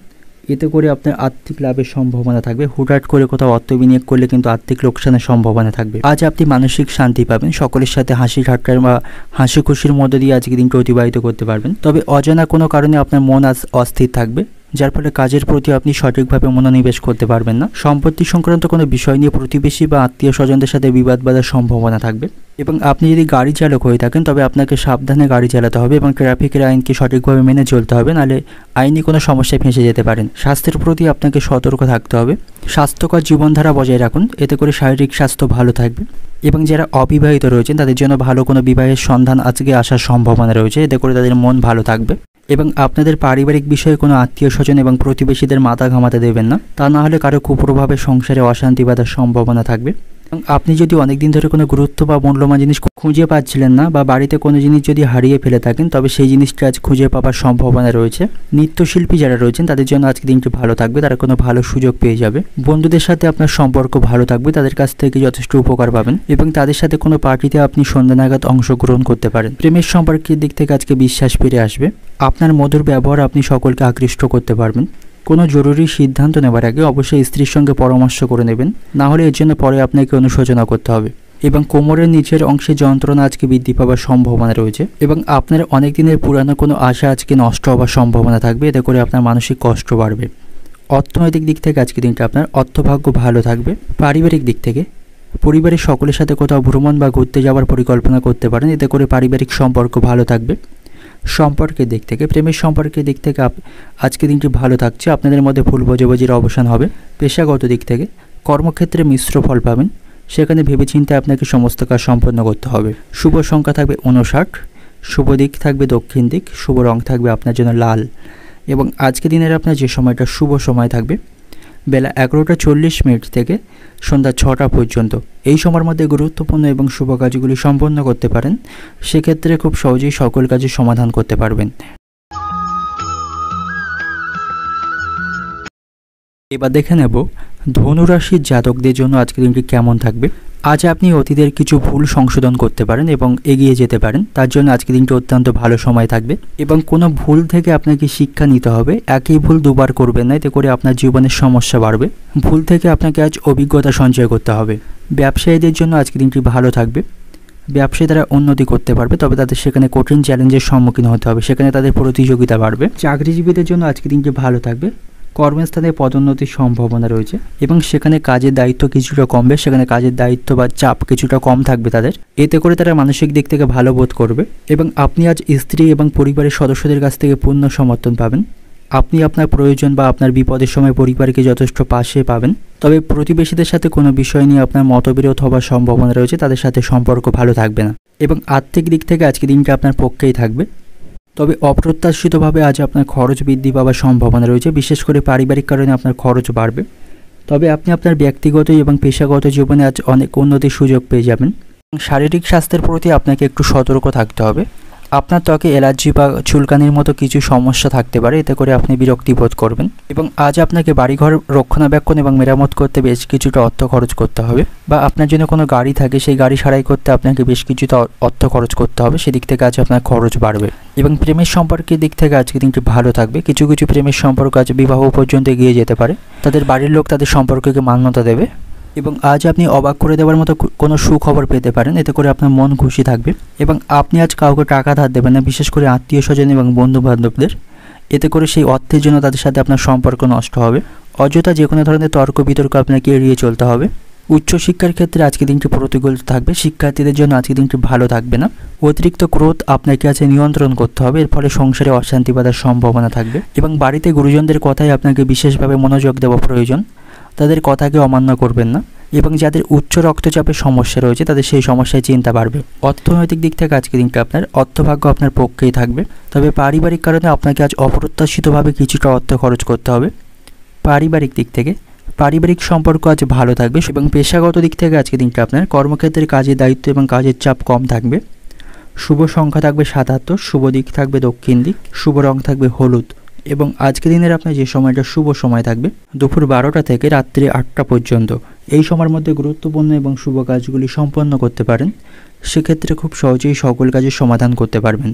এতে করে আপনার আর্থিক লাভের সম্ভাবনা থাকবে। হুটহাট করে কোথাও অর্থ বিনিয়োগ করলে কিন্তু আর্থিক লোকসানের সম্ভাবনা থাকবে। আজ আপনি মানসিক শান্তি পাবেন, সকলের সাথে হাসি ঠাট্টার বা হাসি খুশির মধ্যে দিয়ে আজকে দিনটা অতিবাহিত করতে পারবেন। তবে অজানা কোনো কারণে আপনার মন আজ অস্থির থাকবে, যার ফলে কাজের প্রতি আপনি সঠিকভাবে মনোনিবেশ করতে পারবেন না। সম্পত্তি সংক্রান্ত কোনো বিষয় নিয়ে প্রতিবেশী বা আত্মীয় স্বজনদের সাথে বিবাদ বাঁধার সম্ভাবনা থাকবে এবং আপনি যদি গাড়ি চালক হয়ে থাকেন তবে আপনাকে সাবধানে গাড়ি চালাতে হবে এবং ট্রাফিকের আইনকে সঠিকভাবে মেনে চলতে হবে, নাহলে আইনি কোনো সমস্যায় ফেঁসে যেতে পারেন। স্বাস্থ্যের প্রতি আপনাকে সতর্ক থাকতে হবে, স্বাস্থ্যকর জীবনধারা বজায় রাখুন, এতে করে শারীরিক স্বাস্থ্য ভালো থাকবে এবং যারা অবিবাহিত রয়েছেন তাদের জন্য ভালো কোনো বিবাহের সন্ধান আজকে আসার সম্ভাবনা রয়েছে, এতে করে তাদের মন ভালো থাকবে এবং আপনাদের পারিবারিক বিষয়ে কোনো আত্মীয় স্বজন এবং প্রতিবেশীদের মাথা ঘামাতে দেবেন না, তা না হলে কারো কুপ্রভাবে সংসারে অশান্তি বাঁধার সম্ভাবনা থাকবে। এবং আপনি যদি অনেকদিন ধরে কোনো গুরুত্ব বা মূল্যবান জিনিস খুঁজে পাচ্ছিলেন না বা বাড়িতে কোনো জিনিস যদি হারিয়ে ফেলে থাকেন তবে সেই জিনিসটা আজ খুঁজে পাওয়ার সম্ভাবনা রয়েছে। নৃত্যশিল্পী যারা রয়েছেন তাদের জন্য আজকে দিনটি ভালো থাকবে, তারা কোনো ভালো সুযোগ পেয়ে যাবে। বন্ধুদের সাথে আপনার সম্পর্ক ভালো থাকবে, তাদের কাছ থেকে যথেষ্ট উপকার পাবেন এবং তাদের সাথে কোনো পার্টিতে আপনি সন্ধ্যা নাগাদ অংশগ্রহণ করতে পারেন। প্রেমের সম্পর্কের দিক থেকে আজকে বিশ্বাস ফিরে আসবে, আপনার মধুর ব্যবহার আপনি সকলকে আকৃষ্ট করতে পারবেন। কোনো জরুরি সিদ্ধান্ত নেওয়ার আগে অবশ্যই স্ত্রীর সঙ্গে পরামর্শ করে নেবেন, না হলে এর জন্য পরে আপনাকে অনুশোচনা করতে হবে এবং কোমরের নিচের অংশে যন্ত্রণা আজকে বৃদ্ধি পাওয়ার সম্ভাবনা রয়েছে এবং আপনার অনেক দিনের পুরানো কোনো আশা আজকে নষ্ট হওয়ার সম্ভাবনা থাকবে, এতে করে আপনার মানসিক কষ্ট বাড়বে। অর্থনৈতিক দিক থেকে আজকে দিনটা আপনার অর্থভাগ্য ভালো থাকবে। পারিবারিক দিক থেকে পরিবারের সকলের সাথে কোথাও ভ্রমণ বা ঘুরতে যাওয়ার পরিকল্পনা করতে পারেন, এতে করে পারিবারিক সম্পর্ক ভালো থাকবে। সম্পর্কের দিক থেকে প্রেমের সম্পর্কের দিক থেকে আজকে দিনটি ভালো থাকছে, আপনাদের মধ্যে ভুল বোঝাবুঝির অবসান হবে। পেশাগত দিক থেকে কর্মক্ষেত্রে মিশ্র ফল পাবেন, সেখানে ভেবেচিন্তে আপনাকে সমস্ত কাজ সম্পন্ন করতে হবে। শুভ সংখ্যা থাকবে 59, শুভ দিক থাকবে দক্ষিণ দিক, শুভ রং থাকবে আপনার জন্য লাল এবং আজকে দিনের আপনার যে সময়টা শুভ সময় থাকবে বেলা 11টা 40 মিনিট থেকে সন্ধ্যা 6টা পর্যন্ত। এই সময়ের মধ্যে গুরুত্বপূর্ণ এবং শুভ কাজগুলি সম্পন্ন করতে পারেন, সেক্ষেত্রে খুব সহজেই সকল কাজের সমাধান করতে পারবেন। এবার দেখে নেব ধনুরাশির জাতকদের জন্য আজকের দিনটি কেমন থাকবে। আজ আপনি অতীতের কিছু ভুল সংশোধন করতে পারেন এবং এগিয়ে যেতে পারেন, তার জন্য আজকের দিনটি অত্যন্ত ভালো সময় থাকবে এবং কোনো ভুল থেকে আপনাকে শিক্ষা নিতে হবে। একই ভুল দুবার করবেন না, এতে করে আপনার জীবনের সমস্যা বাড়বে। ভুল থেকে আপনাকে আজ অভিজ্ঞতা সঞ্চয় করতে হবে। ব্যবসায়ীদের জন্য আজকের দিনটি ভালো থাকবে, ব্যবসায়ী তারা উন্নতি করতে পারবে, তবে তাদের সেখানে কঠিন চ্যালেঞ্জের সম্মুখীন হতে হবে, সেখানে তাদের প্রতিযোগিতা বাড়বে। চাকরিজীবীদের জন্য আজকের দিনটি ভালো থাকবে, কর্মস্থানে পদোন্নতির সম্ভাবনা রয়েছে এবং সেখানে কাজের দায়িত্ব কিছুটা কমবে, সেখানে কাজের দায়িত্ব বা চাপ কিছুটা কম থাকবে তাদের, এতে করে তারা মানসিক দিক থেকে ভালো বোধ করবে এবং আপনি আজ স্ত্রী এবং পরিবারের সদস্যদের কাছ থেকে পূর্ণ সমর্থন পাবেন। আপনি আপনার প্রয়োজন বা আপনার বিপদের সময় পরিবারকে যথেষ্ট পাশে পাবেন। তবে প্রতিবেশীদের সাথে কোনো বিষয় নিয়ে আপনার মতবিরোধ হওয়ার সম্ভাবনা রয়েছে, তাদের সাথে সম্পর্ক ভালো থাকবে না। এবং আর্থিক দিক থেকে আজকে দিনটা আপনার পক্ষেই থাকবে। তবে অপ্রত্যাশিতভাবে আজ আপনার খরচ বৃদ্ধি পাওয়ার সম্ভাবনা রয়েছে, বিশেষ করে পারিবারিক কারণে আপনার খরচ বাড়বে। তবে আপনি আপনার ব্যক্তিগত এবং পেশাগত জীবনে আজ অনেক উন্নতির সুযোগ পেয়ে যাবেন। শারীরিক স্বাস্থ্যের প্রতি আপনাকে একটু সতর্ক থাকতে হবে। আপনার ত্বকে অ্যালার্জি বা চুলকানির মতো কিছু সমস্যা থাকতে পারে, এতে করে আপনি বিরক্তি বোধ করবেন। এবং আজ আপনাকে বাড়িঘর রক্ষণাবেক্ষণ এবং মেরামত করতে বেশ কিছুটা অর্থ খরচ করতে হবে, বা আপনার জন্য কোনো গাড়ি থাকে সেই গাড়ি সারাই করতে আপনাকে বেশ কিছুটা অর্থ খরচ করতে হবে, সেদিক থেকে আজ আপনার খরচ বাড়বে। এবং প্রেমের সম্পর্কের দিক থেকে আজকে দিনটি ভালো থাকবে। কিছু কিছু প্রেমের সম্পর্ক আজ বিবাহ পর্যন্ত এগিয়ে যেতে পারে, তাদের বাড়ির লোক তাদের সম্পর্ককে মান্যতা দেবে। এবং আজ আপনি অবাক করে দেওয়ার মতো কোনো সুখবর পেতে পারেন, এতে করে আপনার মন খুশি থাকবে। এবং আপনি আজ কাউকে টাকা ধার দেবেন না, বিশেষ করে আত্মীয় স্বজন এবং বন্ধু বান্ধবদের, এতে করে সেই অর্থের জন্য তাদের সাথে আপনার সম্পর্ক নষ্ট হবে। অযথা যে কোনো ধরনের তর্ক বিতর্ক আপনাকে এড়িয়ে চলতে হবে। উচ্চশিক্ষার ক্ষেত্রে আজকে দিনটি প্রতিকূল থাকবে, শিক্ষার্থীদের জন্য আজকে দিনটি ভালো থাকবে না। অতিরিক্ত ক্রোধ আপনাকে আছে নিয়ন্ত্রণ করতে হবে, এর ফলে সংসারে অশান্তি বাঁধার সম্ভাবনা থাকবে। এবং বাড়িতে গুরুজনদের কথায় আপনাকে বিশেষভাবে মনোযোগ দেওয়া প্রয়োজন, তাদের কথাকে অমান্য করবেন না। এবং যাদের উচ্চ রক্তচাপের সমস্যা রয়েছে তাদের সেই সমস্যায় চিন্তা বাড়বে। অর্থনৈতিক দিক থেকে আজকে দিনটা আপনার অর্থভাগ্য আপনার পক্ষেই থাকবে। তবে পারিবারিক কারণে আপনাকে আজ অপ্রত্যাশিতভাবে কিছুটা অর্থ খরচ করতে হবে। পারিবারিক দিক থেকে পারিবারিক সম্পর্ক আজ ভালো থাকবে। এবং পেশাগত দিক থেকে আজকে দিনটা আপনার কর্মক্ষেত্রে কাজের দায়িত্ব এবং কাজের চাপ কম থাকবে। শুভ সংখ্যা থাকবে ৭৭, শুভ দিক থাকবে দক্ষিণ দিক, শুভ রং থাকবে হলুদ। এবং আজকে দিনের আপনার যে সময়টা শুভ সময় থাকবে দুপুর 12টা থেকে রাত্রি 8টা পর্যন্ত, এই সময়ের মধ্যে গুরুত্বপূর্ণ এবং শুভ কাজগুলি সম্পন্ন করতে পারেন। সেক্ষেত্রে খুব সহজেই সকল কাজের সমাধান করতে পারবেন।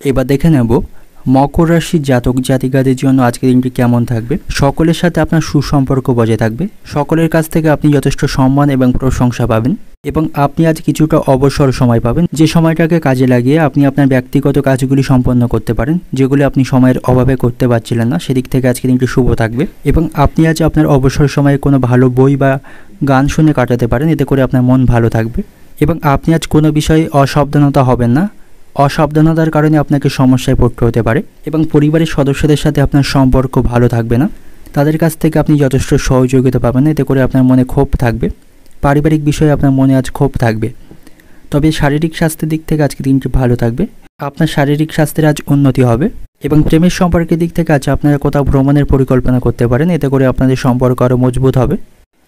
এবার দেখে নেব মকর রাশির জাতক জাতিকাদের জন্য আজকের দিনটি কেমন থাকবে। সকলের সাথে আপনার সুসম্পর্ক বজায় থাকবে, সকলের কাছ থেকে আপনি যথেষ্ট সম্মান এবং প্রশংসা পাবেন। এবং আপনি আজ কিছুটা অবসর সময় পাবেন, যে সময়টাকে কাজে লাগিয়ে আপনি আপনার ব্যক্তিগত কাজগুলি সম্পন্ন করতে পারেন, যেগুলি আপনি সময়ের অভাবে করতে পারছিলেন না। সেদিক থেকে আজকে দিনটি শুভ থাকবে। এবং আপনি আজ আপনার অবসর সময়ে কোনো ভালো বই বা গান শুনে কাটাতে পারেন, এতে করে আপনার মন ভালো থাকবে। এবং আপনি আজ কোনো বিষয়ে অসাবধানতা হবেন না, অসাবধানতার কারণে আপনাকে সমস্যায় পড়তে হতে পারে। এবং পরিবারের সদস্যদের সাথে আপনার সম্পর্ক ভালো থাকবে না, তাদের কাছ থেকে আপনি যথেষ্ট সহযোগিতা পাবেন না, এতে করে আপনার মনে ক্ষোভ থাকবে। পারিবারিক বিষয়ে আপনার মনে আজ ক্ষোভ থাকবে। তবে শারীরিক স্বাস্থ্যের দিক থেকে আজকে দিনটি ভালো থাকবে, আপনার শারীরিক স্বাস্থ্যের আজ উন্নতি হবে। এবং প্রেমের সম্পর্কের দিক থেকে আজ আপনারা কোথাও ভ্রমণের পরিকল্পনা করতে পারেন, এতে করে আপনাদের সম্পর্ক আরও মজবুত হবে,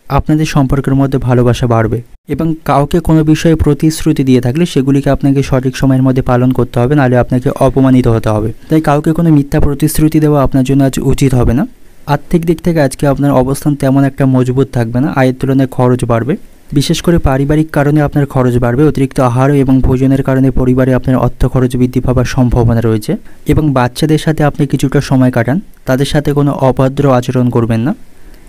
আপনাদের সম্পর্কের মধ্যে ভালোবাসা বাড়বে। এবং কাউকে কোনো বিষয়ে প্রতিশ্রুতি দিয়ে থাকলে সেগুলিকে আপনাকে সঠিক সময়ের মধ্যে পালন করতে হবে, নাহলে আপনাকে অপমানিত হতে হবে। তাই কাউকে কোনো মিথ্যা প্রতিশ্রুতি দেওয়া আপনার জন্য আজ উচিত হবে না। আর্থিক দিক থেকে আজকে আপনার অবস্থান তেমন একটা মজবুত থাকবে না, আয়ের তুলনায় খরচ বাড়বে। বিশেষ করে পারিবারিক কারণে আপনার খরচ বাড়বে, অতিরিক্ত আহার এবং ভোজনের কারণে পরিবারে আপনার অর্থ খরচ বৃদ্ধি পাওয়ার সম্ভাবনা রয়েছে। এবং বাচ্চাদের সাথে আপনি কিছুটা সময় কাটান, তাদের সাথে কোনো অভদ্র আচরণ করবেন না,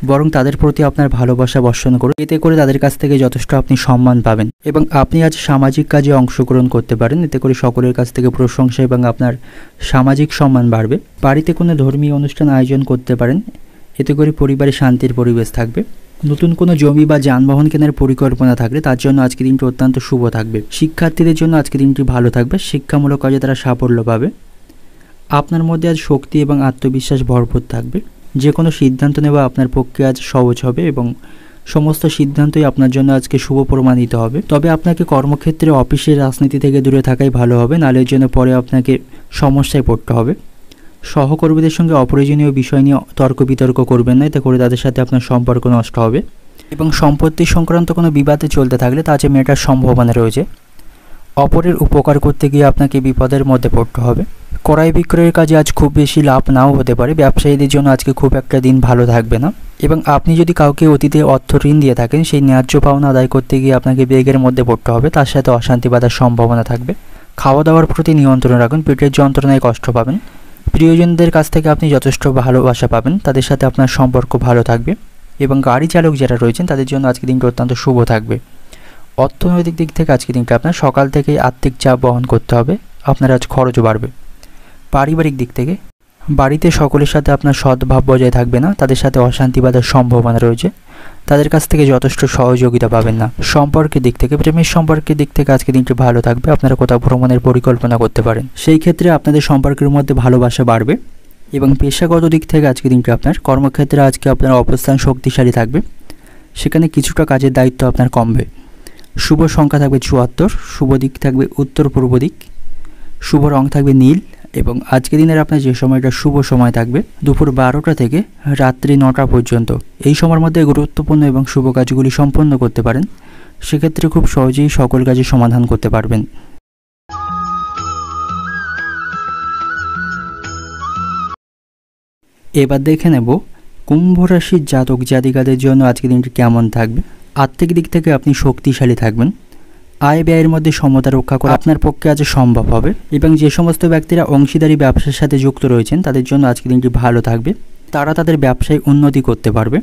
বরং তাদের প্রতি আপনার ভালোবাসা বর্ষণ করুন, এতে করে তাদের কাছ থেকে যথেষ্ট আপনি সম্মান পাবেন। এবং আপনি আজ সামাজিক কাজে অংশগ্রহণ করতে পারেন, এতে করে সকলের কাছ থেকে প্রশংসা এবং আপনার সামাজিক সম্মান বাড়বে। বাড়িতে কোনো ধর্মীয় অনুষ্ঠান আয়োজন করতে পারেন, এতে করে পরিবারে শান্তির পরিবেশ থাকবে। নতুন কোনো জমি বা যানবাহন কেনার পরিকল্পনা থাকলে তার জন্য আজকে দিনটি অত্যন্ত শুভ থাকবে। শিক্ষার্থীদের জন্য আজকে দিনটি ভালো থাকবে, শিক্ষামূলক কাজে তারা সাফল্য পাবে। আপনার মধ্যে আজ শক্তি এবং আত্মবিশ্বাস ভরপুর থাকবে, যে কোনো সিদ্ধান্ত নেওয়া আপনার পক্ষে আজ সহজ হবে এবং সমস্ত সিদ্ধান্তই আপনার জন্য আজকে শুভ প্রমাণিত হবে। তবে আপনাকে কর্মক্ষেত্রে অফিসের রাজনীতি থেকে দূরে থাকাই ভালো হবে, নাহলে এর জন্য পরে আপনাকে সমস্যায় পড়তে হবে। সহকর্মীদের সঙ্গে অপ্রয়োজনীয় বিষয় নিয়ে তর্ক বিতর্ক করবেন না, এতে করে তাদের সাথে আপনার সম্পর্ক নষ্ট হবে। এবং সম্পত্তি সংক্রান্ত কোনো বিবাদে চলতে থাকলে তা যে মেটার সম্ভাবনা রয়েছে। অপরের উপকার করতে গিয়ে আপনাকে বিপদের মধ্যে পড়তে হবে। ক্রয় বিক্রয়ের কাজে আজ খুব বেশি লাভ নাও হতে পারে, ব্যবসায়ীদের জন্য আজকে খুব একটা দিন ভালো থাকবে না। এবং আপনি যদি কাউকে অতীতে অর্থ ঋণ দিয়ে থাকেন, সেই ন্যায্য পাওনা আদায় করতে গিয়ে আপনাকে বেগের মধ্যে পড়তে হবে, তার সাথে অশান্তি বাঁধার সম্ভাবনা থাকবে। খাওয়া দাওয়ার প্রতি নিয়ন্ত্রণ রাখুন, পেটের যন্ত্রণায় কষ্ট পাবেন। প্রিয়জনদের কাছ থেকে আপনি যথেষ্ট ভালোবাসা পাবেন, তাদের সাথে আপনার সম্পর্ক ভালো থাকবে। এবং গাড়ি চালক যারা রয়েছেন তাদের জন্য আজকে দিনটা অত্যন্ত শুভ থাকবে। অর্থনৈতিক দিক থেকে আজকে দিনটা আপনার সকাল থেকেই আর্থিক চাপ বহন করতে হবে, আপনার আজ খরচও বাড়বে। পারিবারিক দিক থেকে বাড়িতে সকলের সাথে আপনার সদ্ভাব বজায় থাকবে না, তাদের সাথে অশান্তি বাঁধার সম্ভাবনা রয়েছে। তাদের কাছ থেকে যথেষ্ট সহযোগিতা পাবেন না। সম্পর্কের দিক থেকে, প্রেমের সম্পর্কের দিক থেকে আজকে দিনটি ভালো থাকবে। আপনারা কোথাও ভ্রমণের পরিকল্পনা করতে পারেন, সেই ক্ষেত্রে আপনাদের সম্পর্কের মধ্যে ভালোবাসা বাড়বে। এবং পেশাগত দিক থেকে আজকে দিনটি আপনার কর্মক্ষেত্রে আজকে আপনার অবস্থান শক্তিশালী থাকবে, সেখানে কিছুটা কাজের দায়িত্ব আপনার কমবে। শুভ সংখ্যা থাকবে 74, শুভ দিক থাকবে উত্তর পূর্ব দিক, শুভ রং থাকবে নীল। এবং আজকে দিনের আপনার যে সময়টা শুভ সময় থাকবে দুপুর 12টা থেকে রাত্রি 9টা পর্যন্ত। এই সময়ের মধ্যে গুরুত্বপূর্ণ এবং শুভ কাজগুলি সম্পন্ন করতে পারেন, সেক্ষেত্রে খুব সহজেই সকল কাজের সমাধান করতে পারবেন। এবার দেখে নেব কুম্ভ রাশির জাতক জাতিকাদের জন্য আজকে দিনটি কেমন থাকবে। আর্থিক দিক থেকে আপনি শক্তিশালী থাকবেন, আয় ব্যয়ের মধ্যে সমতা রক্ষা করা আপনার পক্ষে আজ সম্ভব হবে। এবং যে সমস্ত ব্যক্তিরা অংশীদারি ব্যবসার সাথে যুক্ত রয়েছেন তাদের জন্য আজকে দিনটি ভালো থাকবে, তারা তাদের ব্যবসায় উন্নতি করতে পারবে।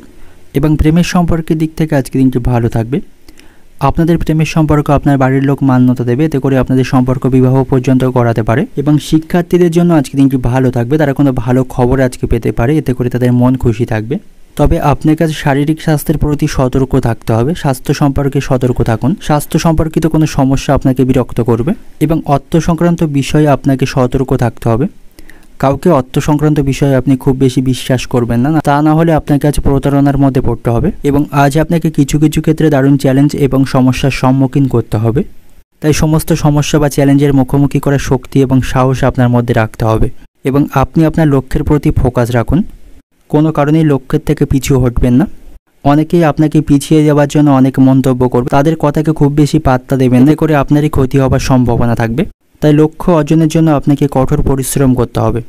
এবং প্রেমের সম্পর্কের দিক থেকে আজকে দিনটি ভালো থাকবে, আপনাদের প্রেমের সম্পর্ক আপনার বাড়ির লোক মান্যতা দেবে, এতে করে আপনাদের সম্পর্ক বিবাহ পর্যন্ত করাতে পারে। এবং শিক্ষার্থীদের জন্য আজকে দিনটি ভালো থাকবে, তারা কোনো ভালো খবর আজকে পেতে পারে, এতে করে তাদের মন খুশি থাকবে। তবে আপনার কাছে শারীরিক স্বাস্থ্যের প্রতি সতর্ক থাকতে হবে, স্বাস্থ্য সম্পর্কে সতর্ক থাকুন। স্বাস্থ্য সম্পর্কিত কোনো সমস্যা আপনাকে বিরক্ত করবে। এবং অর্থ সংক্রান্ত বিষয়ে আপনাকে সতর্ক থাকতে হবে, কাউকে অর্থ সংক্রান্ত বিষয়ে আপনি খুব বেশি বিশ্বাস করবেন না, তা না হলে আপনাকে আজ প্রতারণার মধ্যে পড়তে হবে। এবং আজ আপনাকে কিছু কিছু ক্ষেত্রে দারুণ চ্যালেঞ্জ এবং সমস্যার সম্মুখীন করতে হবে, তাই সমস্ত সমস্যা বা চ্যালেঞ্জের মুখোমুখি করার শক্তি এবং সাহস আপনার মধ্যে রাখতে হবে। এবং আপনি আপনার লক্ষ্যের প্রতি ফোকাস রাখুন, কোনো কারণেই লক্ষ্যের থেকে পিছু হটবেন না। অনেকেই আপনাকে পিছিয়ে যাওয়ার জন্য অনেক মন্তব্য করবে, তাদের কথাকে খুব বেশি পাত্তা দেবেন না, এতে করে আপনারই ক্ষতি হওয়ার সম্ভাবনা থাকবে। তাই লক্ষ্য অর্জনের জন্য আপনাকে কঠোর পরিশ্রম করতে হবে,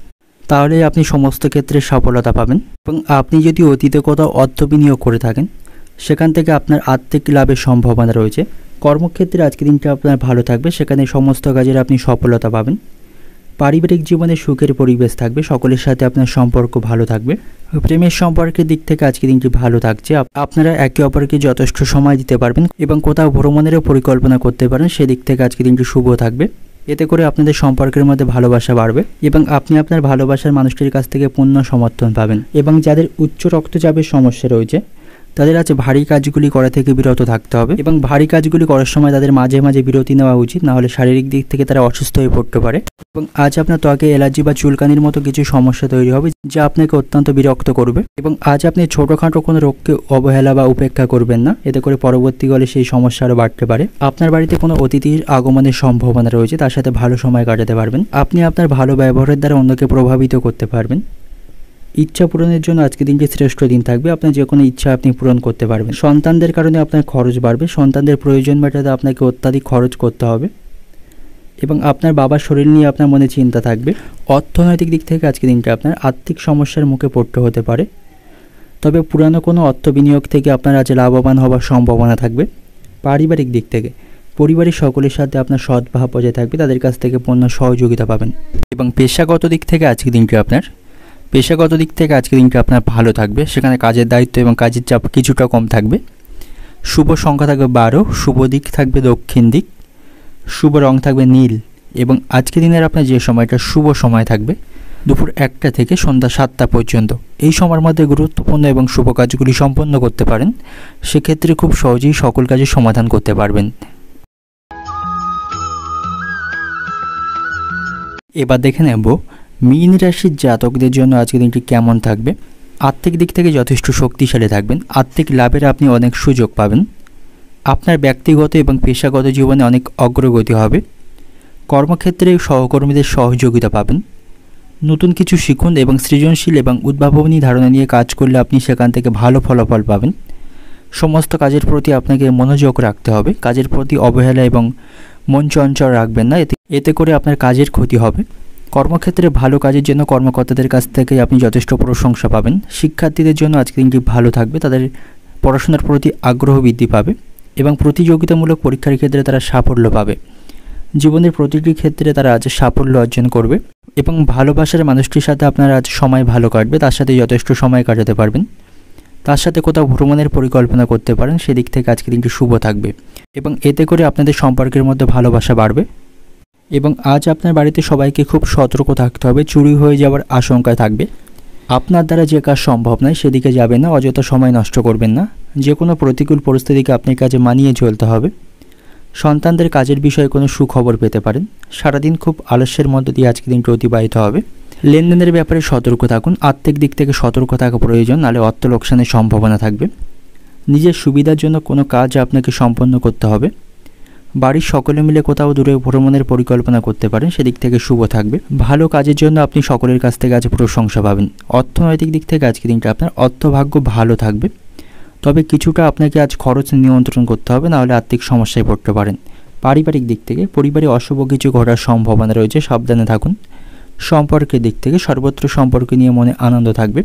তাহলে আপনি সমস্ত ক্ষেত্রে সফলতা পাবেন। এবং আপনি যদি অতীতে কোথাও অর্থ বিনিয়োগ করে থাকেন, সেখান থেকে আপনার আর্থিক লাভের সম্ভাবনা রয়েছে। কর্মক্ষেত্রে আজকে দিনটা আপনার ভালো থাকবে, সেখানে সমস্ত কাজের আপনি সফলতা পাবেন। পারিবারিক জীবনে সুখের পরিবেশ থাকবে, সকলের সাথে আপনার সম্পর্ক ভালো থাকবে। প্রেমের সম্পর্কের দিক থেকে আজকে দিনটি ভালো থাকছে, আপনারা একে অপরকে যথেষ্ট সময় দিতে পারবেন এবং কোথাও ভ্রমণেরও পরিকল্পনা করতে পারেন, সেদিক থেকে আজকে দিনটি শুভ থাকবে। এতে করে আপনাদের সম্পর্কের মধ্যে ভালোবাসা বাড়বে এবং আপনি আপনার ভালোবাসার মানুষটির কাছ থেকে পূর্ণ সমর্থন পাবেন। এবং যাদের উচ্চ রক্তচাপের সমস্যা রয়েছে তাদের আজ ভারী কাজগুলি করা থেকে বিরত থাকতে হবে। এবং ভারী কাজগুলি করার সময় তাদের মাঝে মাঝে বিরতি নেওয়া উচিত, নাহলে শারীরিক দিক থেকে তারা অসুস্থ হয়ে পড়তে পারে। এবং আজ আপনার ত্বকে অ্যালার্জি বা চুলকানির মতো কিছু সমস্যা তৈরি হবে, যা আপনাকে অত্যন্ত বিরক্ত করবে। এবং আজ আপনি ছোটোখাটো কোনো রোগকে অবহেলা বা উপেক্ষা করবেন না, এতে করে পরবর্তীকালে সেই সমস্যা আরও বাড়তে পারে। আপনার বাড়িতে কোনো অতিথির আগমনের সম্ভাবনা রয়েছে, তার সাথে ভালো সময় কাটাতে পারবেন। আপনি আপনার ভালো ব্যবহারের দ্বারা অন্যকে প্রভাবিত করতে পারবেন। ইচ্ছা পূরণের জন্য আজকে দিনটি শ্রেষ্ঠ দিন থাকবে, আপনার যে কোনো ইচ্ছা আপনি পূরণ করতে পারবেন। সন্তানদের কারণে আপনার খরচ বাড়বে, সন্তানদের প্রয়োজন মেটাতে আপনাকে অত্যাধিক খরচ করতে হবে। এবং আপনার বাবার শরীর নিয়ে আপনার মনে চিন্তা থাকবে। অর্থনৈতিক দিক থেকে আজকে দিনটা আপনার আর্থিক সমস্যার মুখে পড়তে হতে পারে, তবে পুরানো কোনো অর্থ বিনিয়োগ থেকে আপনার আজ লাভবান হওয়ার সম্ভাবনা থাকবে। পারিবারিক দিক থেকে পরিবারের সকলের সাথে আপনার সদ্ভাব বজায় থাকবে, তাদের কাছ থেকে পূর্ণ সহযোগিতা পাবেন। এবং পেশাগত দিক থেকে আজকে দিনটি আপনার ভালো থাকবে, সেখানে কাজের দায়িত্ব এবং কাজের চাপ কিছুটা কম থাকবে। শুভ সংখ্যা থাকবে 12, শুভ দিক থাকবে দক্ষিণ দিক, শুভ রং থাকবে নীল। এবং আজকে দিনের আপনার যে সময়টা শুভ সময় থাকবে দুপুর 1টা থেকে সন্ধ্যা 7টা পর্যন্ত। এই সময়ের মধ্যে গুরুত্বপূর্ণ এবং শুভ কাজগুলি সম্পন্ন করতে পারেন, সেক্ষেত্রে খুব সহজেই সকল কাজের সমাধান করতে পারবেন। এবার দেখে নেব মীন রাশির জাতকদের জন্য আজকের দিনটি কেমন থাকবে। আর্থিক দিক থেকে যথেষ্ট শক্তিশালী থাকবেন, আর্থিক লাভের আপনি অনেক সুযোগ পাবেন। আপনার ব্যক্তিগত এবং পেশাগত জীবনে অনেক অগ্রগতি হবে। কর্মক্ষেত্রে সহকর্মীদের সহযোগিতা পাবেন। নতুন কিছু শিখুন এবং সৃজনশীল এবং উদ্ভাবনী ধারণা নিয়ে কাজ করলে আপনি সেখান থেকে ভালো ফলাফল পাবেন। সমস্ত কাজের প্রতি আপনাকে মনোযোগ রাখতে হবে, কাজের প্রতি অবহেলা এবং মন চঞ্চল রাখবেন না, এতে করে আপনার কাজের ক্ষতি হবে। কর্মক্ষেত্রে ভালো কাজের জন্য কর্মকর্তাদের কাছ থেকে আপনি যথেষ্ট প্রশংসা পাবেন। শিক্ষার্থীদের জন্য আজকের দিনটি ভালো থাকবে, তাদের পড়াশোনার প্রতি আগ্রহ বৃদ্ধি পাবে এবং প্রতিযোগিতামূলক পরীক্ষার ক্ষেত্রে তারা সাফল্য পাবে। জীবনের প্রতিটি ক্ষেত্রে তারা আজ সাফল্য অর্জন করবে এবং ভালোবাসার মানুষটির সাথে আপনার আজ সময় ভালো কাটবে, তার সাথে যথেষ্ট সময় কাটাতে পারবেন। তার সাথে কোথাও ভ্রমণের পরিকল্পনা করতে পারেন, সেদিক থেকে আজকের দিনটি শুভ থাকবে এবং এতে করে আপনাদের সম্পর্কের মধ্যে ভালোবাসা বাড়বে। এবং আজ আপনার বাড়িতে সবাইকে খুব সতর্ক থাকতে হবে, চুরি হয়ে যাওয়ার আশঙ্কা থাকবে। আপনার দ্বারা যে কাজ সম্ভব নয় সেদিকে যাবেন না, অযথা সময় নষ্ট করবেন না। যে কোনো প্রতিকূল পরিস্থিতিকে আপনার কাজে মানিয়ে চলতে হবে। সন্তানদের কাজের বিষয়ে কোনো সুখবর পেতে পারেন। সারাদিন খুব আলস্যের মধ্য দিয়ে আজকের দিনটি অতিবাহিত হবে। লেনদেনের ব্যাপারে সতর্ক থাকুন। আর্থিক দিক থেকে সতর্ক থাকা প্রয়োজন, নাহলে অর্থ লোকসানের সম্ভাবনা থাকবে। নিজের সুবিধার জন্য কোনো কাজ আপনাকে সম্পন্ন করতে হবে। বাড়ির সকলে মিলে কোথাও দূরে ভ্রমণের পরিকল্পনা করতে পারেন, সেদিক থেকে শুভ থাকবে। ভালো কাজের জন্য আপনি সকলের কাছ থেকে আজ প্রশংসা পাবেন। অর্থনৈতিক দিক থেকে আজকের দিনটা আপনার অর্থভাগ্য ভালো থাকবে, তবে কিছুটা আপনাকে আজ খরচ নিয়ন্ত্রণ করতে হবে, নাহলে আর্থিক সমস্যায় পড়তে পারেন। পারিবারিক দিক থেকে পরিবারে অশুভ কিছু ঘটার সম্ভাবনা রয়েছে, সাবধানে থাকুন। সম্পর্কের দিক থেকে সর্বত্র সম্পর্ক নিয়ে মনে আনন্দ থাকবে।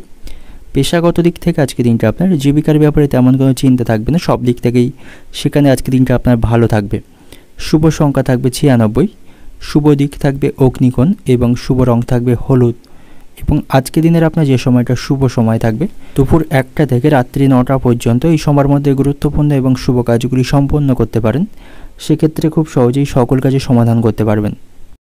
পেশাগত দিক থেকে আজকের দিনটা আপনার জীবিকার ব্যাপারে তেমন কোনো চিন্তা থাকবে না, সব দিক থেকেই সেখানে আজকের দিনটা আপনার ভালো থাকবে। শুভ সংখ্যা থাকবে 96, শুভ দিক থাকবে অগ্নিকোণ এবং শুভ রং থাকবে হলুদ। এবং আজকের দিনের আপনার যে সময়টা শুভ সময় থাকবে দুপুর 1টা থেকে রাত্রি 9টা পর্যন্ত। এই সময়ের মধ্যে গুরুত্বপূর্ণ এবং শুভ কাজগুলি সম্পন্ন করতে পারেন। সেক্ষেত্রে খুব সহজেই সকল কাজে সমাধান করতে পারবেন।